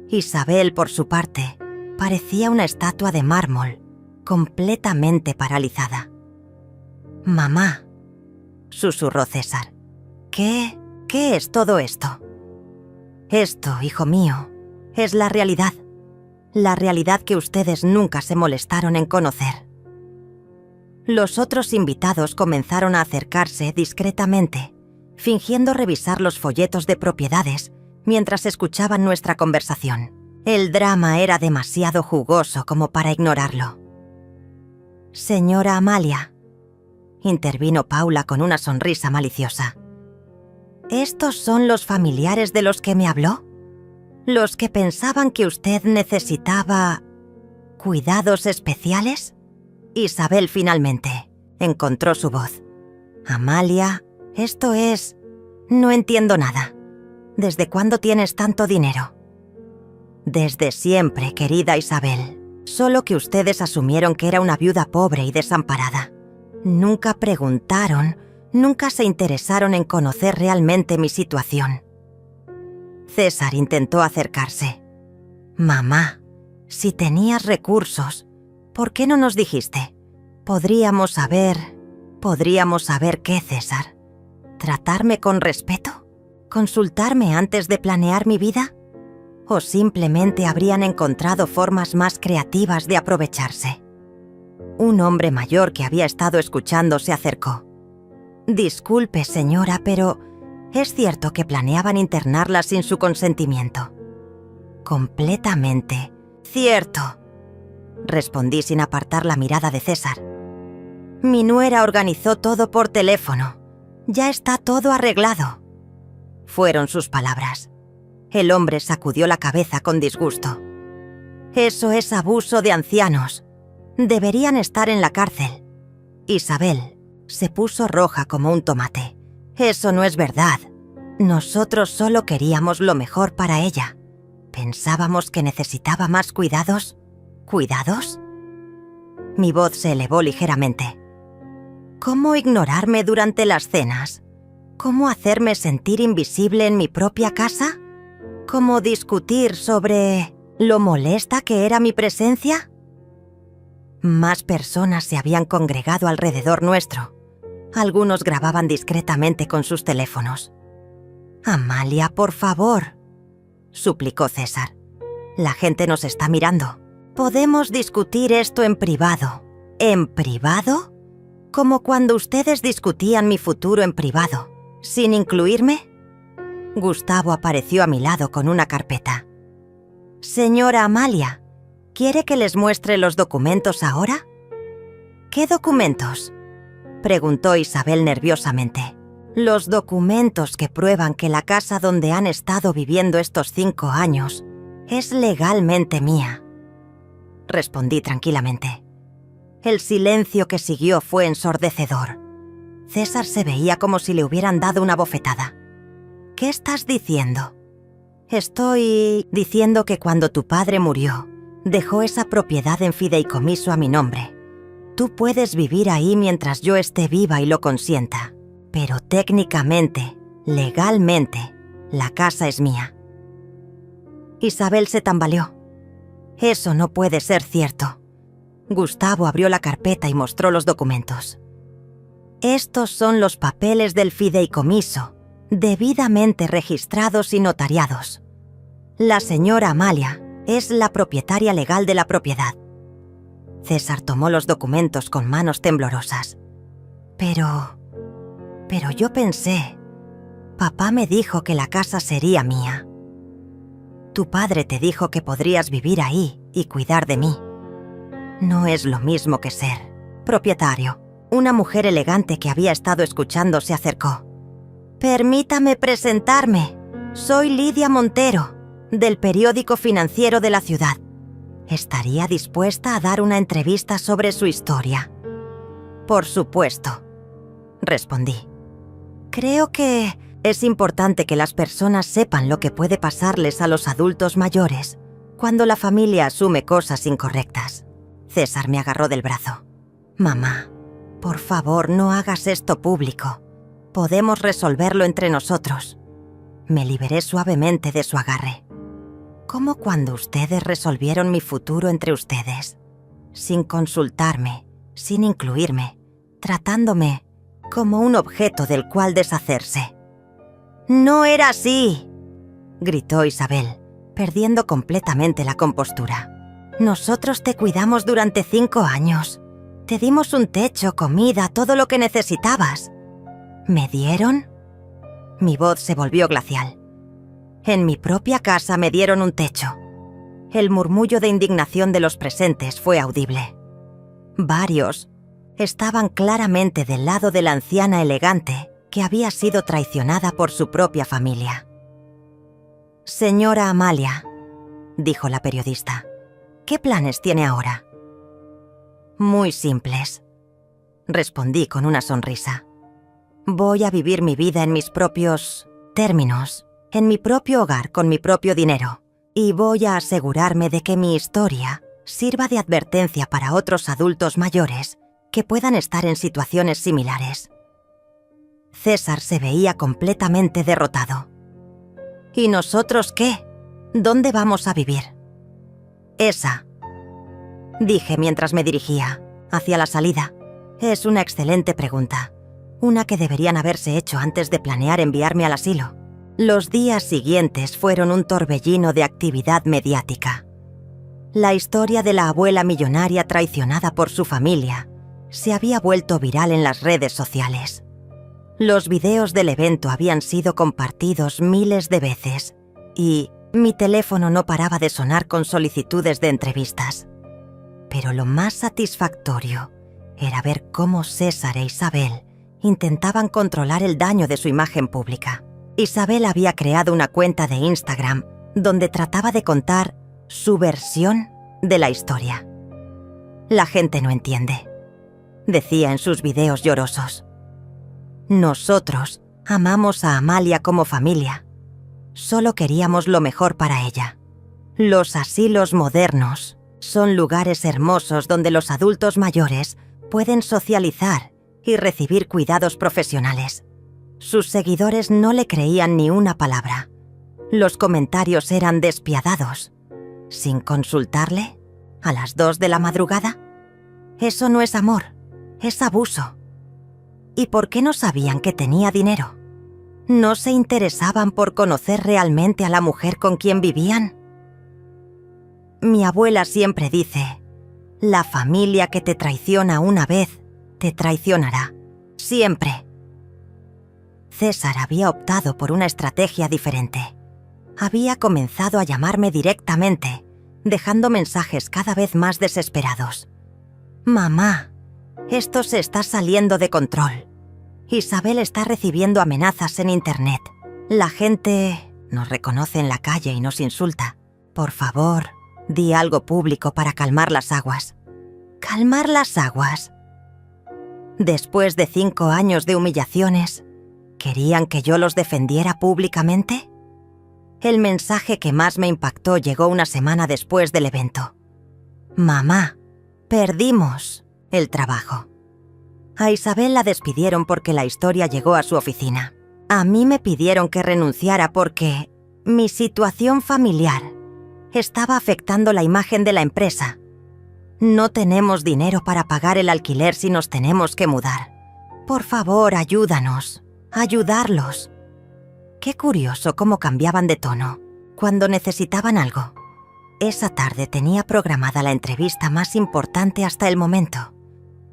Isabel, por su parte, parecía una estatua de mármol, completamente paralizada. «Mamá», susurró César, ¿Qué es todo esto?» «Esto, hijo mío, es la realidad que ustedes nunca se molestaron en conocer». Los otros invitados comenzaron a acercarse discretamente, fingiendo revisar los folletos de propiedades mientras escuchaban nuestra conversación. El drama era demasiado jugoso como para ignorarlo. «Señora Amalia», intervino Paula con una sonrisa maliciosa, «¿estos son los familiares de los que me habló? ¿Los que pensaban que usted necesitaba cuidados especiales?» Isabel finalmente encontró su voz. «Amalia, esto es... No entiendo nada. ¿Desde cuándo tienes tanto dinero?» «Desde siempre, querida Isabel. Solo que ustedes asumieron que era una viuda pobre y desamparada. Nunca preguntaron, nunca se interesaron en conocer realmente mi situación». César intentó acercarse. «Mamá, si tenías recursos, ¿por qué no nos dijiste? Podríamos saber qué, César. ¿Tratarme con respeto? ¿Consultarme antes de planear mi vida? ¿O simplemente habrían encontrado formas más creativas de aprovecharse?» Un hombre mayor que había estado escuchando se acercó. «Disculpe, señora, pero ¿es cierto que planeaban internarla sin su consentimiento?» «Completamente cierto», respondí sin apartar la mirada de César. «Mi nuera organizó todo por teléfono. Ya está todo arreglado», fueron sus palabras. El hombre sacudió la cabeza con disgusto. «Eso es abuso de ancianos. Deberían estar en la cárcel». Isabel se puso roja como un tomate. «Eso no es verdad. Nosotros solo queríamos lo mejor para ella. Pensábamos que necesitaba más cuidados». «¿Cuidados?» Mi voz se elevó ligeramente. «¿Cómo ignorarme durante las cenas? ¿Cómo hacerme sentir invisible en mi propia casa? ¿Cómo discutir sobre lo molesta que era mi presencia?» Más personas se habían congregado alrededor nuestro. Algunos grababan discretamente con sus teléfonos. «Amalia, por favor», suplicó César. «La gente nos está mirando. Podemos discutir esto en privado». «¿En privado?» «Como cuando ustedes discutían mi futuro en privado, sin incluirme». Gustavo apareció a mi lado con una carpeta. «Señora Amalia, ¿quiere que les muestre los documentos ahora?» «¿Qué documentos?», preguntó Isabel nerviosamente. «Los documentos que prueban que la casa donde han estado viviendo estos 5 años es legalmente mía», respondí tranquilamente. El silencio que siguió fue ensordecedor. César se veía como si le hubieran dado una bofetada. «¿Qué estás diciendo?» «Estoy diciendo que cuando tu padre murió, dejó esa propiedad en fideicomiso a mi nombre. Tú puedes vivir ahí mientras yo esté viva y lo consienta, pero técnicamente, legalmente, la casa es mía». Isabel se tambaleó. «Eso no puede ser cierto». Gustavo abrió la carpeta y mostró los documentos. «Estos son los papeles del fideicomiso, debidamente registrados y notariados. La señora Amalia es la propietaria legal de la propiedad. César tomó los documentos con manos temblorosas. Pero yo pensé, papá me dijo que la casa sería mía. Tu padre te dijo que podrías vivir ahí y cuidar de mí. No es lo mismo que ser propietario. Una mujer elegante que había estado escuchando se acercó. Permítame presentarme. Soy Lidia Montero, del periódico financiero de la ciudad. Estaría dispuesta a dar una entrevista sobre su historia. Por supuesto, respondí. Creo que es importante que las personas sepan lo que puede pasarles a los adultos mayores cuando la familia asume cosas incorrectas. César me agarró del brazo. Mamá, por favor, no hagas esto público. Podemos resolverlo entre nosotros. Me liberé suavemente de su agarre. ¿Cómo cuando ustedes resolvieron mi futuro entre ustedes? Sin consultarme, sin incluirme, tratándome como un objeto del cual deshacerse. «¡No era así!», gritó Isabel, perdiendo completamente la compostura. «Nosotros te cuidamos durante 5 años. Te dimos un techo, comida, todo lo que necesitabas. ¿Me dieron?». Mi voz se volvió glacial. En mi propia casa me dieron un techo. El murmullo de indignación de los presentes fue audible. Varios estaban claramente del lado de la anciana elegante que había sido traicionada por su propia familia. «Señora Amalia», dijo la periodista, «¿qué planes tiene ahora?». «Muy simples», respondí con una sonrisa. «Voy a vivir mi vida en mis propios términos, en mi propio hogar, con mi propio dinero, y voy a asegurarme de que mi historia sirva de advertencia para otros adultos mayores que puedan estar en situaciones similares». César se veía completamente derrotado. «¿Y nosotros qué? ¿Dónde vamos a vivir?». «Esa», dije mientras me dirigía hacia la salida. «Es una excelente pregunta. Una que deberían haberse hecho antes de planear enviarme al asilo». Los días siguientes fueron un torbellino de actividad mediática. La historia de la abuela millonaria traicionada por su familia se había vuelto viral en las redes sociales. Los videos del evento habían sido compartidos miles de veces y mi teléfono no paraba de sonar con solicitudes de entrevistas. Pero lo más satisfactorio era ver cómo César e Isabel intentaban controlar el daño de su imagen pública. Isabel había creado una cuenta de Instagram donde trataba de contar su versión de la historia. «La gente no entiende», decía en sus videos llorosos. «Nosotros amamos a Amalia como familia. Solo queríamos lo mejor para ella. Los asilos modernos son lugares hermosos donde los adultos mayores pueden socializar y recibir cuidados profesionales». Sus seguidores no le creían ni una palabra. Los comentarios eran despiadados. ¿Sin consultarle? ¿A las 2 de la madrugada? Eso no es amor, es abuso. ¿Y por qué no sabían que tenía dinero? ¿No se interesaban por conocer realmente a la mujer con quien vivían? Mi abuela siempre dice, la familia que te traiciona una vez, te traicionará. Siempre. César había optado por una estrategia diferente. Había comenzado a llamarme directamente, dejando mensajes cada vez más desesperados. «Mamá, esto se está saliendo de control. Isabel está recibiendo amenazas en internet. La gente nos reconoce en la calle y nos insulta. Por favor, di algo público para calmar las aguas». ¿Calmar las aguas? Después de 5 años de humillaciones, ¿querían que yo los defendiera públicamente? El mensaje que más me impactó llegó una semana después del evento. «Mamá, perdimos el trabajo». A Isabel la despidieron porque la historia llegó a su oficina. A mí me pidieron que renunciara porque mi situación familiar estaba afectando la imagen de la empresa. No tenemos dinero para pagar el alquiler si nos tenemos que mudar. Por favor, ayúdanos. Ayudarlos. Qué curioso cómo cambiaban de tono. cuando necesitaban algo. Esa tarde tenía programada la entrevista más importante hasta el momento.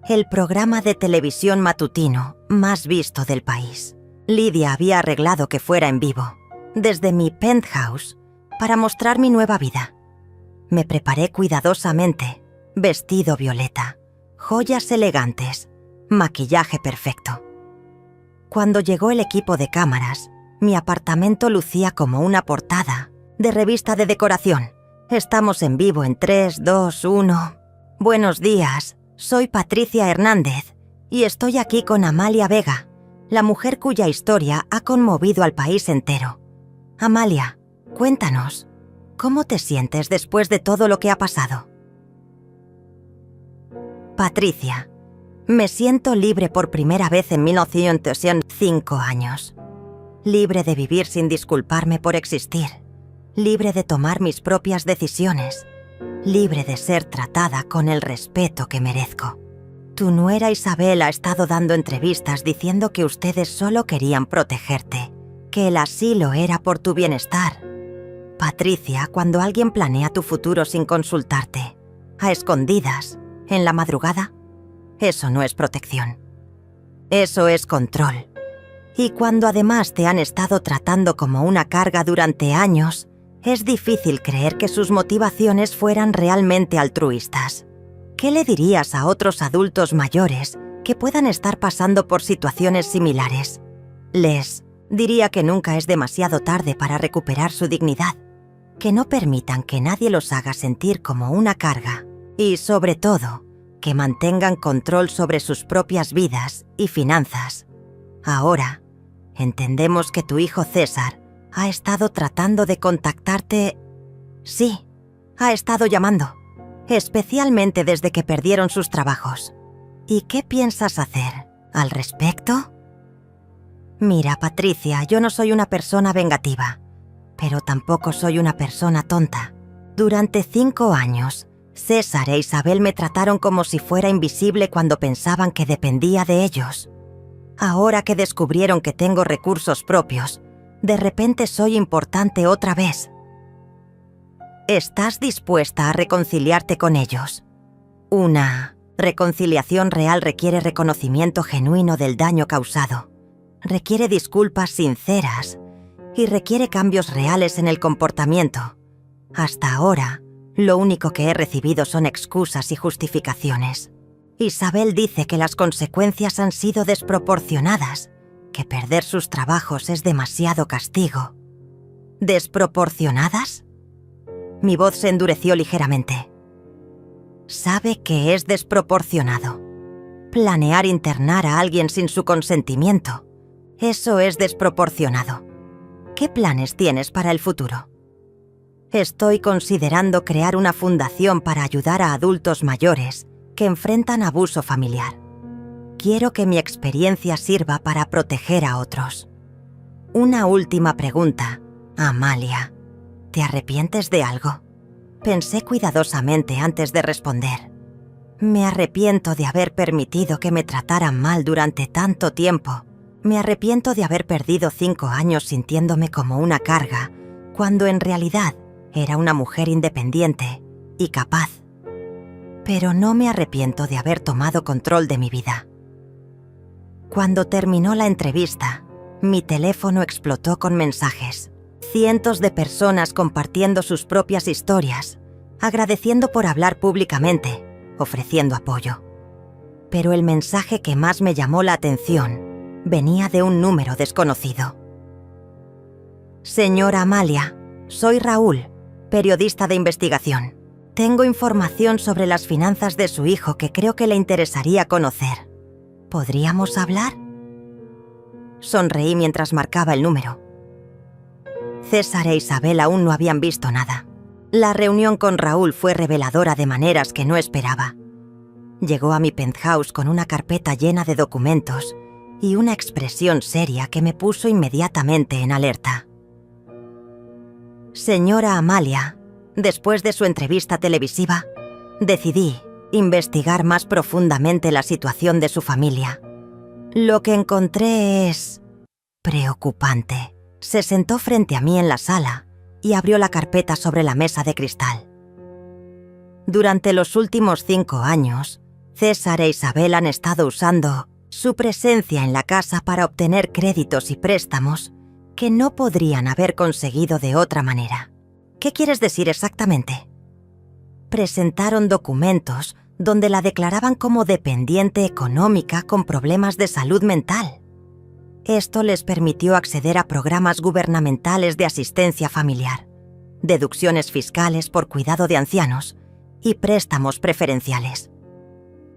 El programa de televisión matutino más visto del país. Lidia había arreglado que fuera en vivo, desde mi penthouse, para mostrar mi nueva vida. Me preparé cuidadosamente, vestido violeta, joyas elegantes, maquillaje perfecto. Cuando llegó el equipo de cámaras, mi apartamento lucía como una portada de revista de decoración. Estamos en vivo en 3, 2, 1. Buenos días, soy Patricia Hernández y estoy aquí con Amalia Vega, la mujer cuya historia ha conmovido al país entero. Amalia, cuéntanos, ¿cómo te sientes después de todo lo que ha pasado? Patricia, me siento libre por primera vez en 1905 años. Libre de vivir sin disculparme por existir. Libre de tomar mis propias decisiones, libre de ser tratada con el respeto que merezco. Tu nuera Isabel ha estado dando entrevistas diciendo que ustedes solo querían protegerte, que el asilo era por tu bienestar. Patricia, cuando alguien planea tu futuro sin consultarte, a escondidas, en la madrugada, eso no es protección. Eso es control. Y cuando además te han estado tratando como una carga durante años, es difícil creer que sus motivaciones fueran realmente altruistas. ¿Qué le dirías a otros adultos mayores que puedan estar pasando por situaciones similares? Les diría que nunca es demasiado tarde para recuperar su dignidad, que no permitan que nadie los haga sentir como una carga y, sobre todo, que mantengan control sobre sus propias vidas y finanzas. Ahora, entendemos que tu hijo César ha estado tratando de contactarte. Sí, ha estado llamando, especialmente desde que perdieron sus trabajos. ¿Y qué piensas hacer al respecto? Mira, Patricia, yo no soy una persona vengativa, pero tampoco soy una persona tonta. Durante 5 años, César e Isabel me trataron como si fuera invisible cuando pensaban que dependía de ellos. Ahora que descubrieron que tengo recursos propios, de repente soy importante otra vez. ¿Estás dispuesta a reconciliarte con ellos? Una reconciliación real requiere reconocimiento genuino del daño causado, requiere disculpas sinceras y requiere cambios reales en el comportamiento. Hasta ahora, lo único que he recibido son excusas y justificaciones. Isabel dice que las consecuencias han sido desproporcionadas, que perder sus trabajos es demasiado castigo. ¿Desproporcionadas? Mi voz se endureció ligeramente. Sabe que es desproporcionado. Planear internar a alguien sin su consentimiento, eso es desproporcionado. ¿Qué planes tienes para el futuro? Estoy considerando crear una fundación para ayudar a adultos mayores que enfrentan abuso familiar. Quiero que mi experiencia sirva para proteger a otros. Una última pregunta, Amalia. ¿Te arrepientes de algo? Pensé cuidadosamente antes de responder. Me arrepiento de haber permitido que me trataran mal durante tanto tiempo. Me arrepiento de haber perdido 5 años sintiéndome como una carga, cuando en realidad era una mujer independiente y capaz. Pero no me arrepiento de haber tomado control de mi vida. Cuando terminó la entrevista, mi teléfono explotó con mensajes. Cientos de personas compartiendo sus propias historias, agradeciendo por hablar públicamente, ofreciendo apoyo. Pero el mensaje que más me llamó la atención venía de un número desconocido. Señora Amalia, soy Raúl, periodista de investigación. Tengo información sobre las finanzas de su hijo que creo que le interesaría conocer. ¿Podríamos hablar? Sonreí mientras marcaba el número. César e Isabel aún no habían visto nada. La reunión con Raúl fue reveladora de maneras que no esperaba. Llegó a mi penthouse con una carpeta llena de documentos y una expresión seria que me puso inmediatamente en alerta. Señora Amalia, después de su entrevista televisiva, decidí investigar más profundamente la situación de su familia. Lo que encontré es preocupante. Se sentó frente a mí en la sala y abrió la carpeta sobre la mesa de cristal. Durante los últimos 5 años, César e Isabel han estado usando su presencia en la casa para obtener créditos y préstamos que no podrían haber conseguido de otra manera. ¿Qué quieres decir exactamente? Presentaron documentos donde la declaraban como dependiente económica con problemas de salud mental. Esto les permitió acceder a programas gubernamentales de asistencia familiar, deducciones fiscales por cuidado de ancianos y préstamos preferenciales.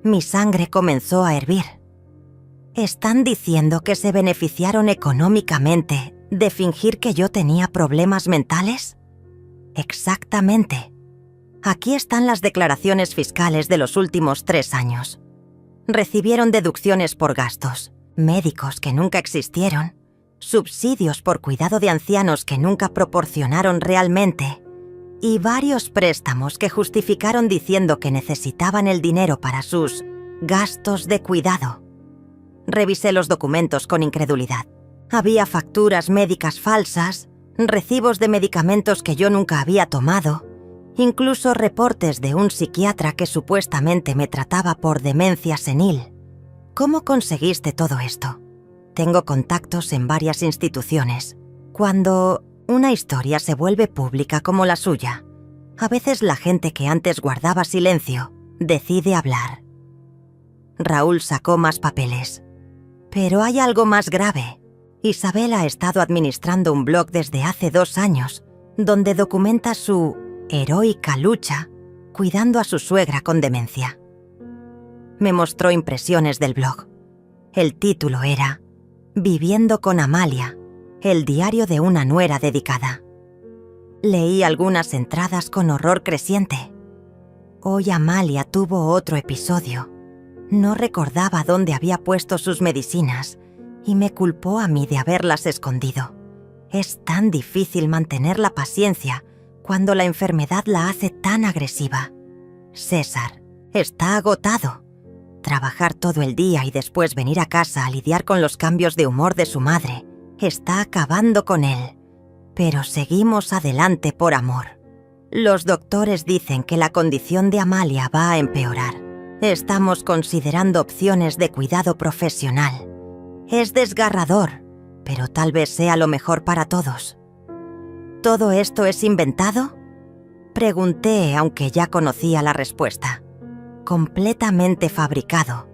Mi sangre comenzó a hervir. ¿Están diciendo que se beneficiaron económicamente de fingir que yo tenía problemas mentales? Exactamente. Aquí están las declaraciones fiscales de los últimos 3 años. Recibieron deducciones por gastos, médicos que nunca existieron, subsidios por cuidado de ancianos que nunca proporcionaron realmente y varios préstamos que justificaron diciendo que necesitaban el dinero para sus gastos de cuidado. Revisé los documentos con incredulidad. Había facturas médicas falsas, recibos de medicamentos que yo nunca había tomado, incluso reportes de un psiquiatra que supuestamente me trataba por demencia senil. ¿Cómo conseguiste todo esto? Tengo contactos en varias instituciones. Cuando una historia se vuelve pública como la suya, a veces la gente que antes guardaba silencio decide hablar. Raúl sacó más papeles. Pero hay algo más grave. Isabel ha estado administrando un blog desde hace 2 años, donde documenta su heroica lucha cuidando a su suegra con demencia. Me mostró impresiones del blog. El título era Viviendo con Amalia, el diario de una nuera dedicada. Leí algunas entradas con horror creciente. Hoy Amalia tuvo otro episodio. No recordaba dónde había puesto sus medicinas y me culpó a mí de haberlas escondido. Es tan difícil mantener la paciencia cuando la enfermedad la hace tan agresiva. César está agotado. Trabajar todo el día y después venir a casa a lidiar con los cambios de humor de su madre está acabando con él. Pero seguimos adelante por amor. Los doctores dicen que la condición de Amalia va a empeorar. Estamos considerando opciones de cuidado profesional. Es desgarrador, pero tal vez sea lo mejor para todos. ¿Todo esto es inventado? Pregunté, aunque ya conocía la respuesta. Completamente fabricado.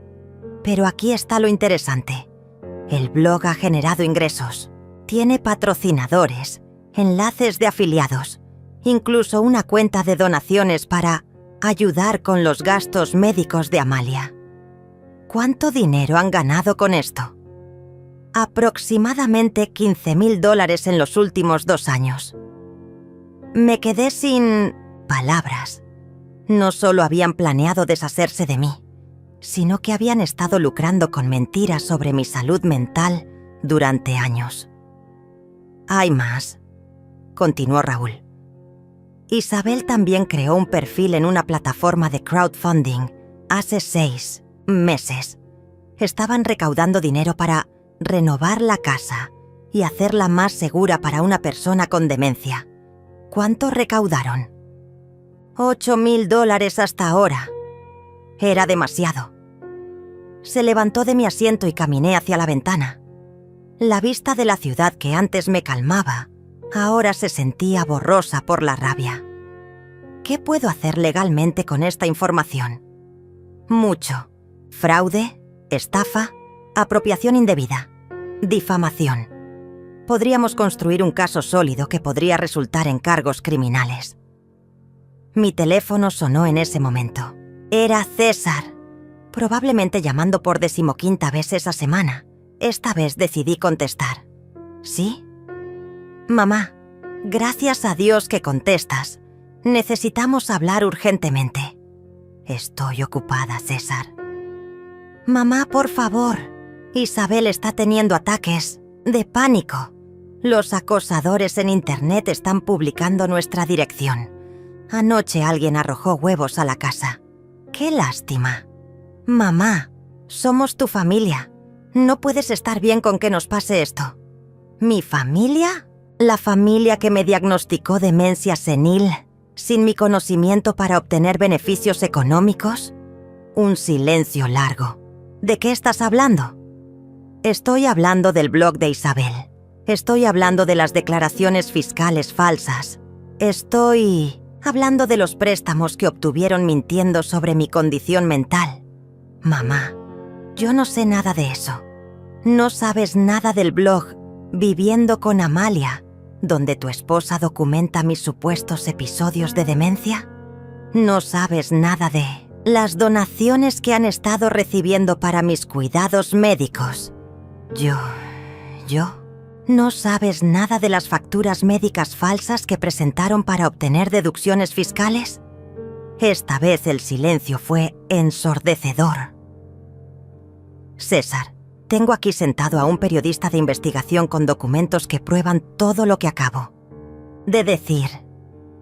Pero aquí está lo interesante. El blog ha generado ingresos. Tiene patrocinadores, enlaces de afiliados, incluso una cuenta de donaciones para ayudar con los gastos médicos de Amalia. ¿Cuánto dinero han ganado con esto? Aproximadamente $15,000 en los últimos 2 años. Me quedé sin palabras. No solo habían planeado deshacerse de mí, sino que habían estado lucrando con mentiras sobre mi salud mental durante años. Hay más, continuó Raúl. Isabel también creó un perfil en una plataforma de crowdfunding hace 6 meses. Estaban recaudando dinero para renovar la casa y hacerla más segura para una persona con demencia. ¿Cuánto recaudaron? $8,000 hasta ahora. Era demasiado. Se levantó de mi asiento y caminé hacia la ventana. La vista de la ciudad que antes me calmaba, ahora se sentía borrosa por la rabia. ¿Qué puedo hacer legalmente con esta información? Mucho. Fraude, estafa, apropiación indebida, difamación. Podríamos construir un caso sólido que podría resultar en cargos criminales. Mi teléfono sonó en ese momento. Era César, probablemente llamando por 15ª vez esa semana. Esta vez decidí contestar. ¿Sí? Mamá, gracias a Dios que contestas. Necesitamos hablar urgentemente. Estoy ocupada, César. Mamá, por favor. Isabel está teniendo ataques de pánico. Los acosadores en Internet están publicando nuestra dirección. Anoche alguien arrojó huevos a la casa. ¡Qué lástima! Mamá, somos tu familia. No puedes estar bien con que nos pase esto. ¿Mi familia? La familia que me diagnosticó demencia senil, sin mi conocimiento para obtener beneficios económicos. Un silencio largo. ¿De qué estás hablando? Estoy hablando del blog de Isabel. Estoy hablando de las declaraciones fiscales falsas. Estoy hablando de los préstamos que obtuvieron mintiendo sobre mi condición mental. Mamá, yo no sé nada de eso. ¿No sabes nada del blog Viviendo con Amalia, donde tu esposa documenta mis supuestos episodios de demencia? ¿No sabes nada de las donaciones que han estado recibiendo para mis cuidados médicos? ¿No sabes nada de las facturas médicas falsas que presentaron para obtener deducciones fiscales? Esta vez el silencio fue ensordecedor. César, tengo aquí sentado a un periodista de investigación con documentos que prueban todo lo que acabo de decir.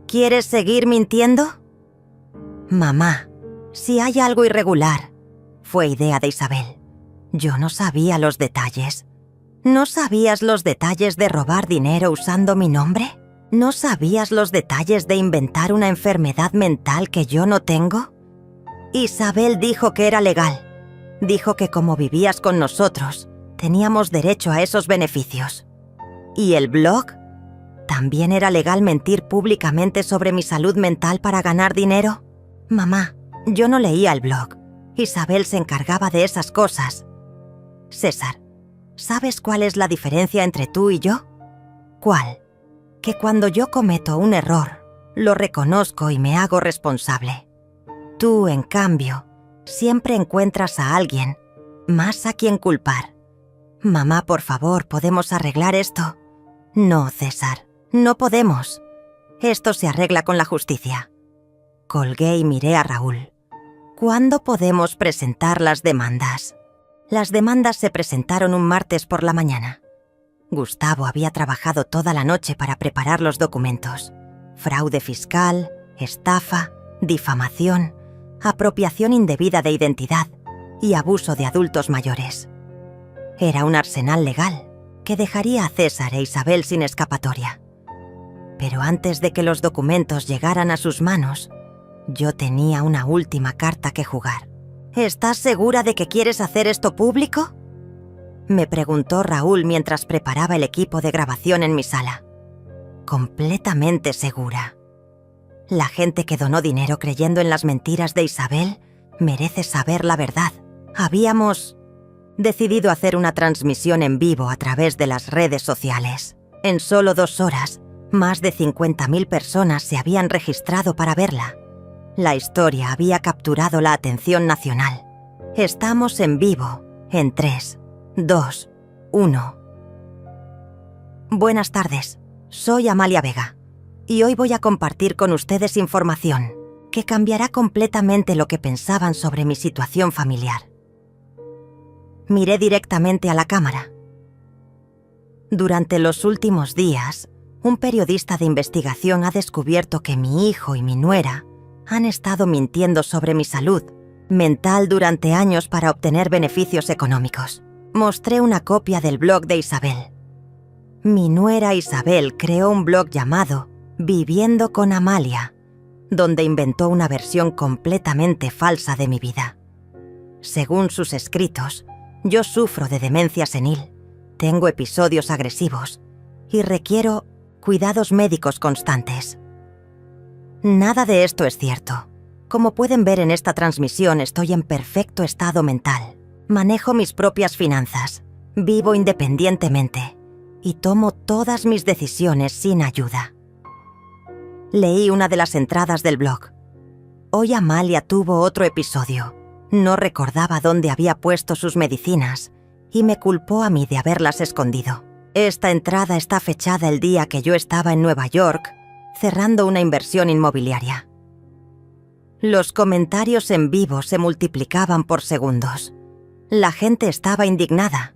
¿Quieres seguir mintiendo? Mamá, si hay algo irregular, fue idea de Isabel. Yo no sabía los detalles. ¿No sabías los detalles de robar dinero usando mi nombre? ¿No sabías los detalles de inventar una enfermedad mental que yo no tengo? Isabel dijo que era legal. Dijo que como vivías con nosotros, teníamos derecho a esos beneficios. ¿Y el blog? ¿También era legal mentir públicamente sobre mi salud mental para ganar dinero? Mamá, yo no leía el blog. Isabel se encargaba de esas cosas. César, ¿sabes cuál es la diferencia entre tú y yo? ¿Cuál? Que cuando yo cometo un error, lo reconozco y me hago responsable. Tú, en cambio, siempre encuentras a alguien más a quien culpar. Mamá, por favor, ¿podemos arreglar esto? No, César, no podemos. Esto se arregla con la justicia. Colgué y miré a Raúl. ¿Cuándo podemos presentar las demandas? Las demandas se presentaron un martes por la mañana. Gustavo había trabajado toda la noche para preparar los documentos. Fraude fiscal, estafa, difamación, apropiación indebida de identidad y abuso de adultos mayores. Era un arsenal legal que dejaría a César e Isabel sin escapatoria. Pero antes de que los documentos llegaran a sus manos, yo tenía una última carta que jugar. ¿Estás segura de que quieres hacer esto público?, me preguntó Raúl mientras preparaba el equipo de grabación en mi sala. Completamente segura. La gente que donó dinero creyendo en las mentiras de Isabel merece saber la verdad. Habíamos decidido hacer una transmisión en vivo a través de las redes sociales. En solo 2 horas, más de 50.000 personas se habían registrado para verla. La historia había capturado la atención nacional. Estamos en vivo, en 3, 2, 1. Buenas tardes, soy Amalia Vega y hoy voy a compartir con ustedes información que cambiará completamente lo que pensaban sobre mi situación familiar. Miré directamente a la cámara. Durante los últimos días, un periodista de investigación ha descubierto que mi hijo y mi nuera han estado mintiendo sobre mi salud mental durante años para obtener beneficios económicos. Mostré una copia del blog de Isabel. Mi nuera Isabel creó un blog llamado Viviendo con Amalia, donde inventó una versión completamente falsa de mi vida. Según sus escritos, yo sufro de demencia senil, tengo episodios agresivos y requiero cuidados médicos constantes. Nada de esto es cierto. Como pueden ver en esta transmisión, estoy en perfecto estado mental. Manejo mis propias finanzas, vivo independientemente y tomo todas mis decisiones sin ayuda. Leí una de las entradas del blog. Hoy Amalia tuvo otro episodio. No recordaba dónde había puesto sus medicinas y me culpó a mí de haberlas escondido. Esta entrada está fechada el día que yo estaba en Nueva York cerrando una inversión inmobiliaria. Los comentarios en vivo se multiplicaban por segundos. La gente estaba indignada.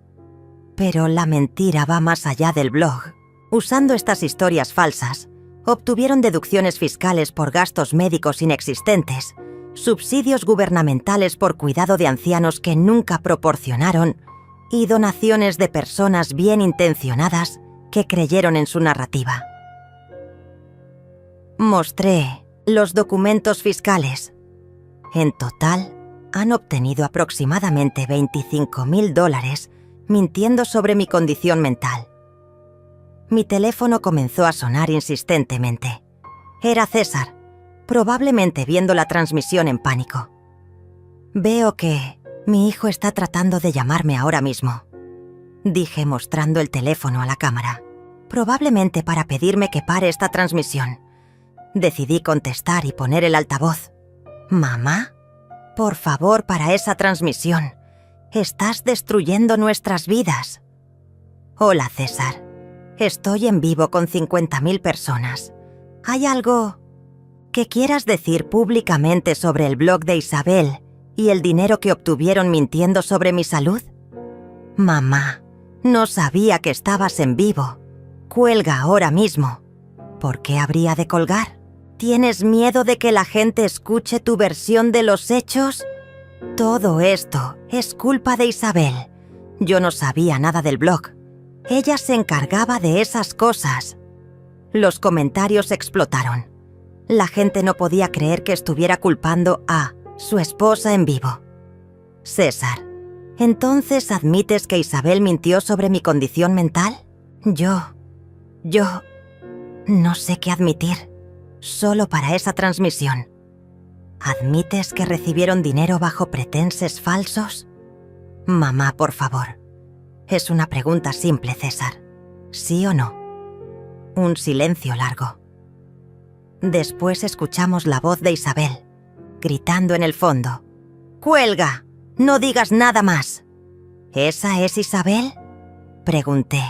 Pero la mentira va más allá del blog. Usando estas historias falsas, obtuvieron deducciones fiscales por gastos médicos inexistentes, subsidios gubernamentales por cuidado de ancianos que nunca proporcionaron y donaciones de personas bien intencionadas que creyeron en su narrativa. Mostré los documentos fiscales. En total, han obtenido aproximadamente $25,000 mintiendo sobre mi condición mental. Mi teléfono comenzó a sonar insistentemente. Era César, probablemente viendo la transmisión en pánico. Veo que mi hijo está tratando de llamarme ahora mismo, dije mostrando el teléfono a la cámara, probablemente para pedirme que pare esta transmisión. Decidí contestar y poner el altavoz. «¿Mamá? Por favor, para esa transmisión. Estás destruyendo nuestras vidas». «Hola, César. Estoy en vivo con 50,000 personas. ¿Hay algo que quieras decir públicamente sobre el blog de Isabel y el dinero que obtuvieron mintiendo sobre mi salud?» «Mamá, no sabía que estabas en vivo. Cuelga ahora mismo». «¿Por qué habría de colgar? ¿Tienes miedo de que la gente escuche tu versión de los hechos? Todo esto es culpa de Isabel. Yo no sabía nada del blog. Ella se encargaba de esas cosas». Los comentarios explotaron. La gente no podía creer que estuviera culpando a su esposa en vivo. «César, ¿entonces admites que Isabel mintió sobre mi condición mental?» Yo no sé qué admitir. Solo para esa transmisión. ¿Admites que recibieron dinero bajo pretenses falsos? Mamá, por favor. Es una pregunta simple, César. ¿Sí o no? Un silencio largo. Después escuchamos la voz de Isabel, gritando en el fondo. «¡Cuelga! ¡No digas nada más!» ¿Esa es Isabel?, pregunté.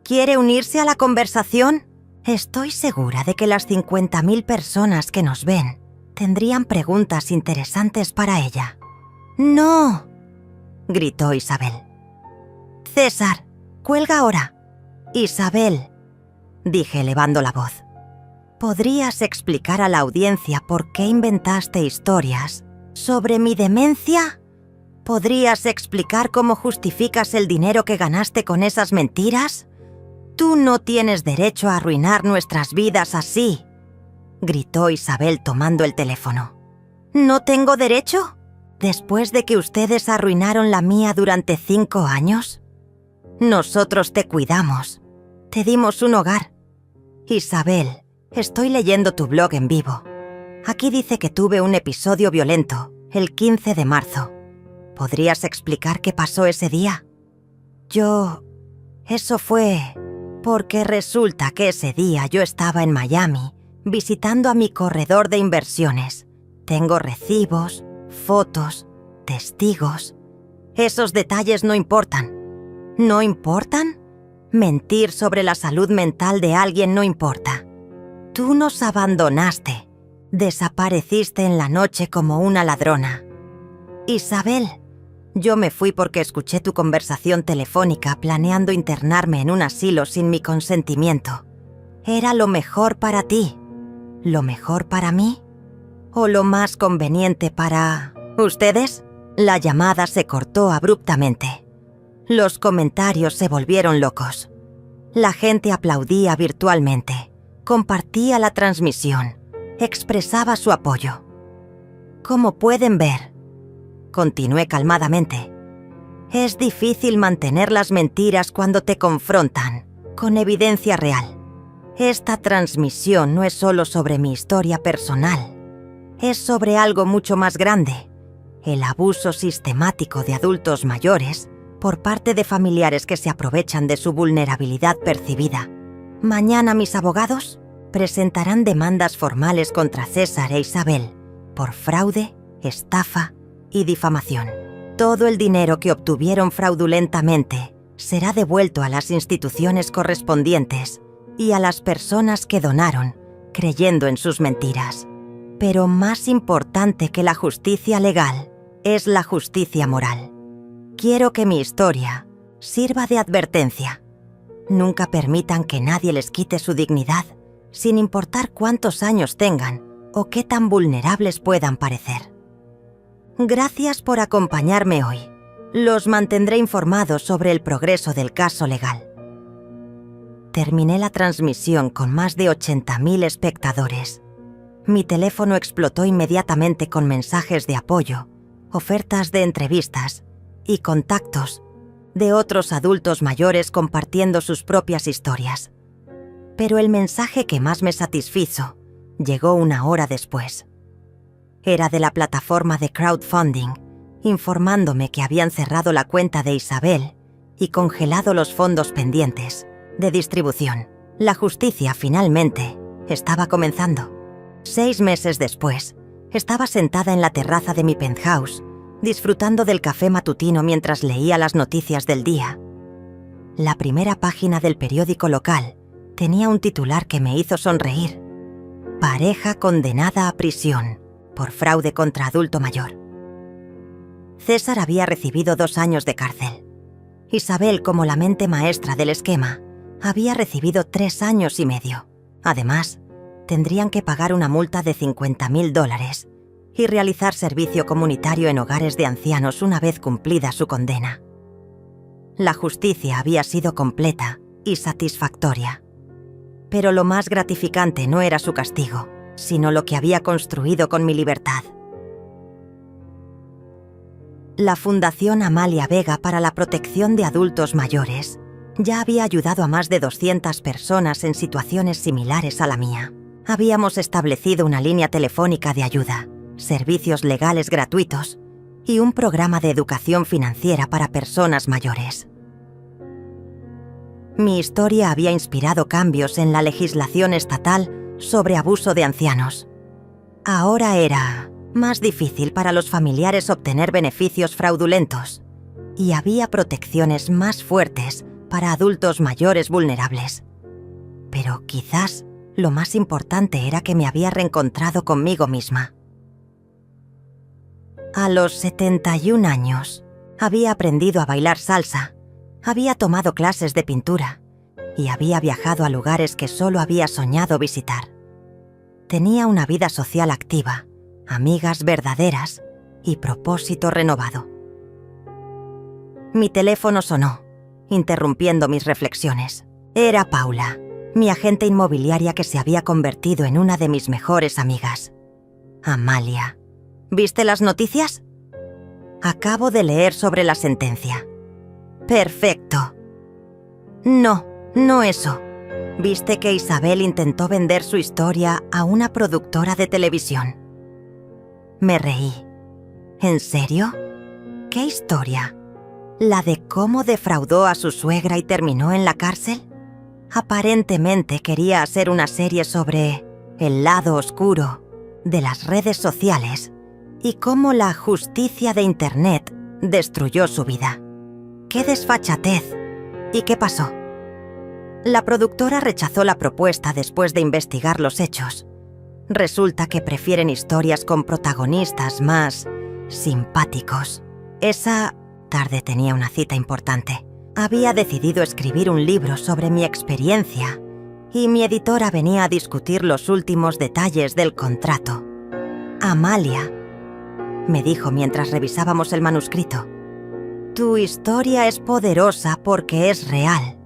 ¿Quiere unirse a la conversación? Estoy segura de que las 50,000 personas que nos ven tendrían preguntas interesantes para ella. «¡No!», gritó Isabel. «César, cuelga ahora». «Isabel», dije elevando la voz, ¿podrías explicar a la audiencia por qué inventaste historias sobre mi demencia? ¿Podrías explicar cómo justificas el dinero que ganaste con esas mentiras? «Tú no tienes derecho a arruinar nuestras vidas así», gritó Isabel tomando el teléfono. «¿No tengo derecho? ¿Después de que ustedes arruinaron la mía durante 5 años? Nosotros te cuidamos, te dimos un hogar. Isabel, estoy leyendo tu blog en vivo. Aquí dice que tuve un episodio violento el 15 de marzo. ¿Podrías explicar qué pasó ese día?» Eso fue porque resulta que ese día yo estaba en Miami visitando a mi corredor de inversiones. Tengo recibos, fotos, testigos. Esos detalles no importan. ¿No importan? Mentir sobre la salud mental de alguien no importa. Tú nos abandonaste. Desapareciste en la noche como una ladrona. Isabel, yo me fui porque escuché tu conversación telefónica planeando internarme en un asilo sin mi consentimiento. ¿Era lo mejor para ti? ¿Lo mejor para mí? ¿O lo más conveniente para ustedes? La llamada se cortó abruptamente. Los comentarios se volvieron locos. La gente aplaudía virtualmente, compartía la transmisión, expresaba su apoyo. Como pueden ver, continué calmadamente, es difícil mantener las mentiras cuando te confrontan con evidencia real. Esta transmisión no es solo sobre mi historia personal, es sobre algo mucho más grande, el abuso sistemático de adultos mayores por parte de familiares que se aprovechan de su vulnerabilidad percibida. Mañana mis abogados presentarán demandas formales contra César e Isabel por fraude, estafa y difamación. Todo el dinero que obtuvieron fraudulentamente será devuelto a las instituciones correspondientes y a las personas que donaron, creyendo en sus mentiras. Pero más importante que la justicia legal es la justicia moral. Quiero que mi historia sirva de advertencia. Nunca permitan que nadie les quite su dignidad, sin importar cuántos años tengan o qué tan vulnerables puedan parecer. Gracias por acompañarme hoy. Los mantendré informados sobre el progreso del caso legal. Terminé la transmisión con más de 80.000 espectadores. Mi teléfono explotó inmediatamente con mensajes de apoyo, ofertas de entrevistas y contactos de otros adultos mayores compartiendo sus propias historias. Pero el mensaje que más me satisfizo llegó una hora después. Era de la plataforma de crowdfunding, informándome que habían cerrado la cuenta de Isabel y congelado los fondos pendientes de distribución. La justicia, finalmente, estaba comenzando. 6 meses después, estaba sentada en la terraza de mi penthouse, disfrutando del café matutino mientras leía las noticias del día. La primera página del periódico local tenía un titular que me hizo sonreír. Pareja condenada a prisión por fraude contra adulto mayor. César había recibido 2 años de cárcel. Isabel, como la mente maestra del esquema, había recibido 3 años y medio. Además, tendrían que pagar una multa de $50.000 y realizar servicio comunitario en hogares de ancianos una vez cumplida su condena. La justicia había sido completa y satisfactoria. Pero lo más gratificante no era su castigo, sino lo que había construido con mi libertad. La Fundación Amalia Vega para la Protección de Adultos Mayores ya había ayudado a más de 200 personas en situaciones similares a la mía. Habíamos establecido una línea telefónica de ayuda, servicios legales gratuitos y un programa de educación financiera para personas mayores. Mi historia había inspirado cambios en la legislación estatal sobre abuso de ancianos. Ahora era más difícil para los familiares obtener beneficios fraudulentos y había protecciones más fuertes para adultos mayores vulnerables. Pero quizás lo más importante era que me había reencontrado conmigo misma. A los 71 años, había aprendido a bailar salsa, había tomado clases de pintura y había viajado a lugares que solo había soñado visitar. Tenía una vida social activa, amigas verdaderas y propósito renovado. Mi teléfono sonó, interrumpiendo mis reflexiones. Era Paula, mi agente inmobiliaria que se había convertido en una de mis mejores amigas. Amalia, ¿viste las noticias? Acabo de leer sobre la sentencia. Perfecto. No eso. ¿Viste que Isabel intentó vender su historia a una productora de televisión? Me reí. ¿En serio? ¿Qué historia? ¿La de cómo defraudó a su suegra y terminó en la cárcel? Aparentemente quería hacer una serie sobre el lado oscuro de las redes sociales y cómo la justicia de Internet destruyó su vida. ¡Qué desfachatez! ¿Y qué pasó? La productora rechazó la propuesta después de investigar los hechos. Resulta que prefieren historias con protagonistas más simpáticos. Esa tarde tenía una cita importante. Había decidido escribir un libro sobre mi experiencia y mi editora venía a discutir los últimos detalles del contrato. Amalia, me dijo mientras revisábamos el manuscrito, tu historia es poderosa porque es real.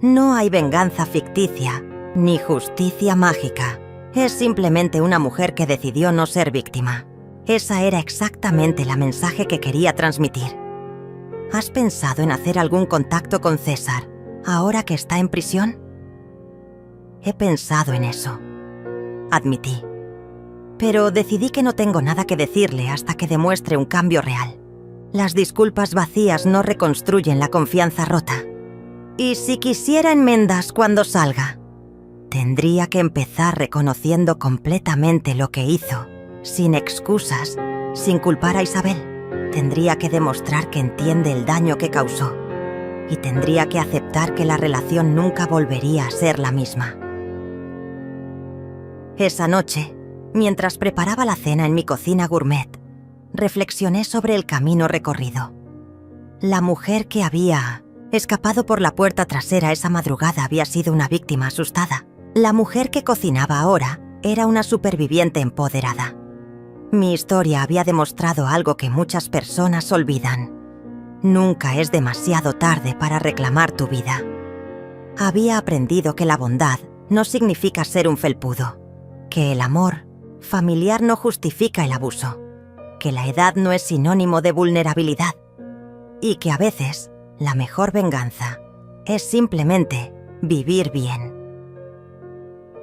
No hay venganza ficticia ni justicia mágica. Es simplemente una mujer que decidió no ser víctima. Esa era exactamente el mensaje que quería transmitir. ¿Has pensado en hacer algún contacto con César, ahora que está en prisión? He pensado en eso, admití. Pero decidí que no tengo nada que decirle hasta que demuestre un cambio real. Las disculpas vacías no reconstruyen la confianza rota. Y si quisiera enmiendas cuando salga, tendría que empezar reconociendo completamente lo que hizo, sin excusas, sin culpar a Isabel. Tendría que demostrar que entiende el daño que causó y tendría que aceptar que la relación nunca volvería a ser la misma. Esa noche, mientras preparaba la cena en mi cocina gourmet, reflexioné sobre el camino recorrido. La mujer que había escapado por la puerta trasera esa madrugada había sido una víctima asustada. La mujer que cocinaba ahora era una superviviente empoderada. Mi historia había demostrado algo que muchas personas olvidan. Nunca es demasiado tarde para reclamar tu vida. Había aprendido que la bondad no significa ser un felpudo, que el amor familiar no justifica el abuso, que la edad no es sinónimo de vulnerabilidad y que a veces la mejor venganza es simplemente vivir bien.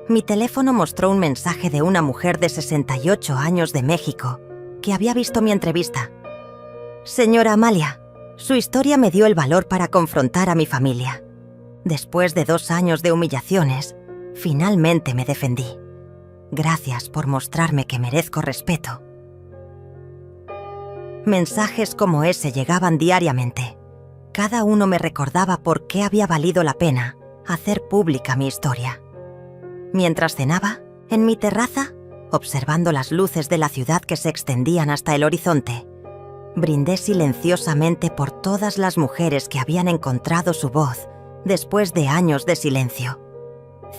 Mi teléfono mostró un mensaje de una mujer de 68 años de México que había visto mi entrevista. Señora Amalia, su historia me dio el valor para confrontar a mi familia. Después de 2 años de humillaciones, finalmente me defendí. Gracias por mostrarme que merezco respeto. Mensajes como ese llegaban diariamente. Cada uno me recordaba por qué había valido la pena hacer pública mi historia. Mientras cenaba, en mi terraza, observando las luces de la ciudad que se extendían hasta el horizonte, brindé silenciosamente por todas las mujeres que habían encontrado su voz después de años de silencio.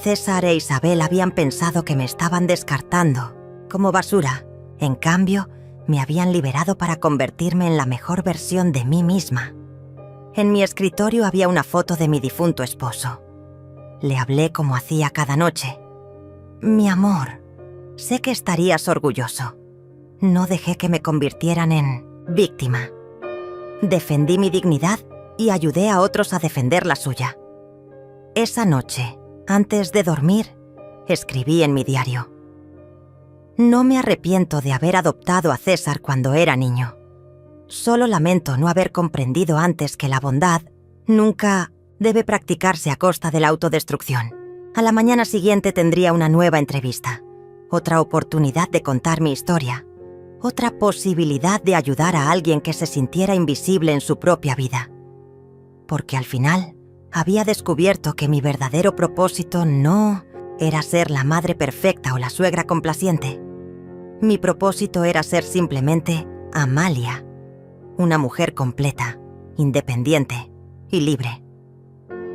César e Isabel habían pensado que me estaban descartando como basura. En cambio, me habían liberado para convertirme en la mejor versión de mí misma. En mi escritorio había una foto de mi difunto esposo. Le hablé como hacía cada noche. Mi amor, sé que estarías orgulloso. No dejé que me convirtieran en víctima. Defendí mi dignidad y ayudé a otros a defender la suya. Esa noche, antes de dormir, escribí en mi diario: no me arrepiento de haber adoptado a César cuando era niño. Solo lamento no haber comprendido antes que la bondad nunca debe practicarse a costa de la autodestrucción. A la mañana siguiente tendría una nueva entrevista, otra oportunidad de contar mi historia, otra posibilidad de ayudar a alguien que se sintiera invisible en su propia vida. Porque al final había descubierto que mi verdadero propósito no era ser la madre perfecta o la suegra complaciente. Mi propósito era ser simplemente Amalia, una mujer completa, independiente y libre.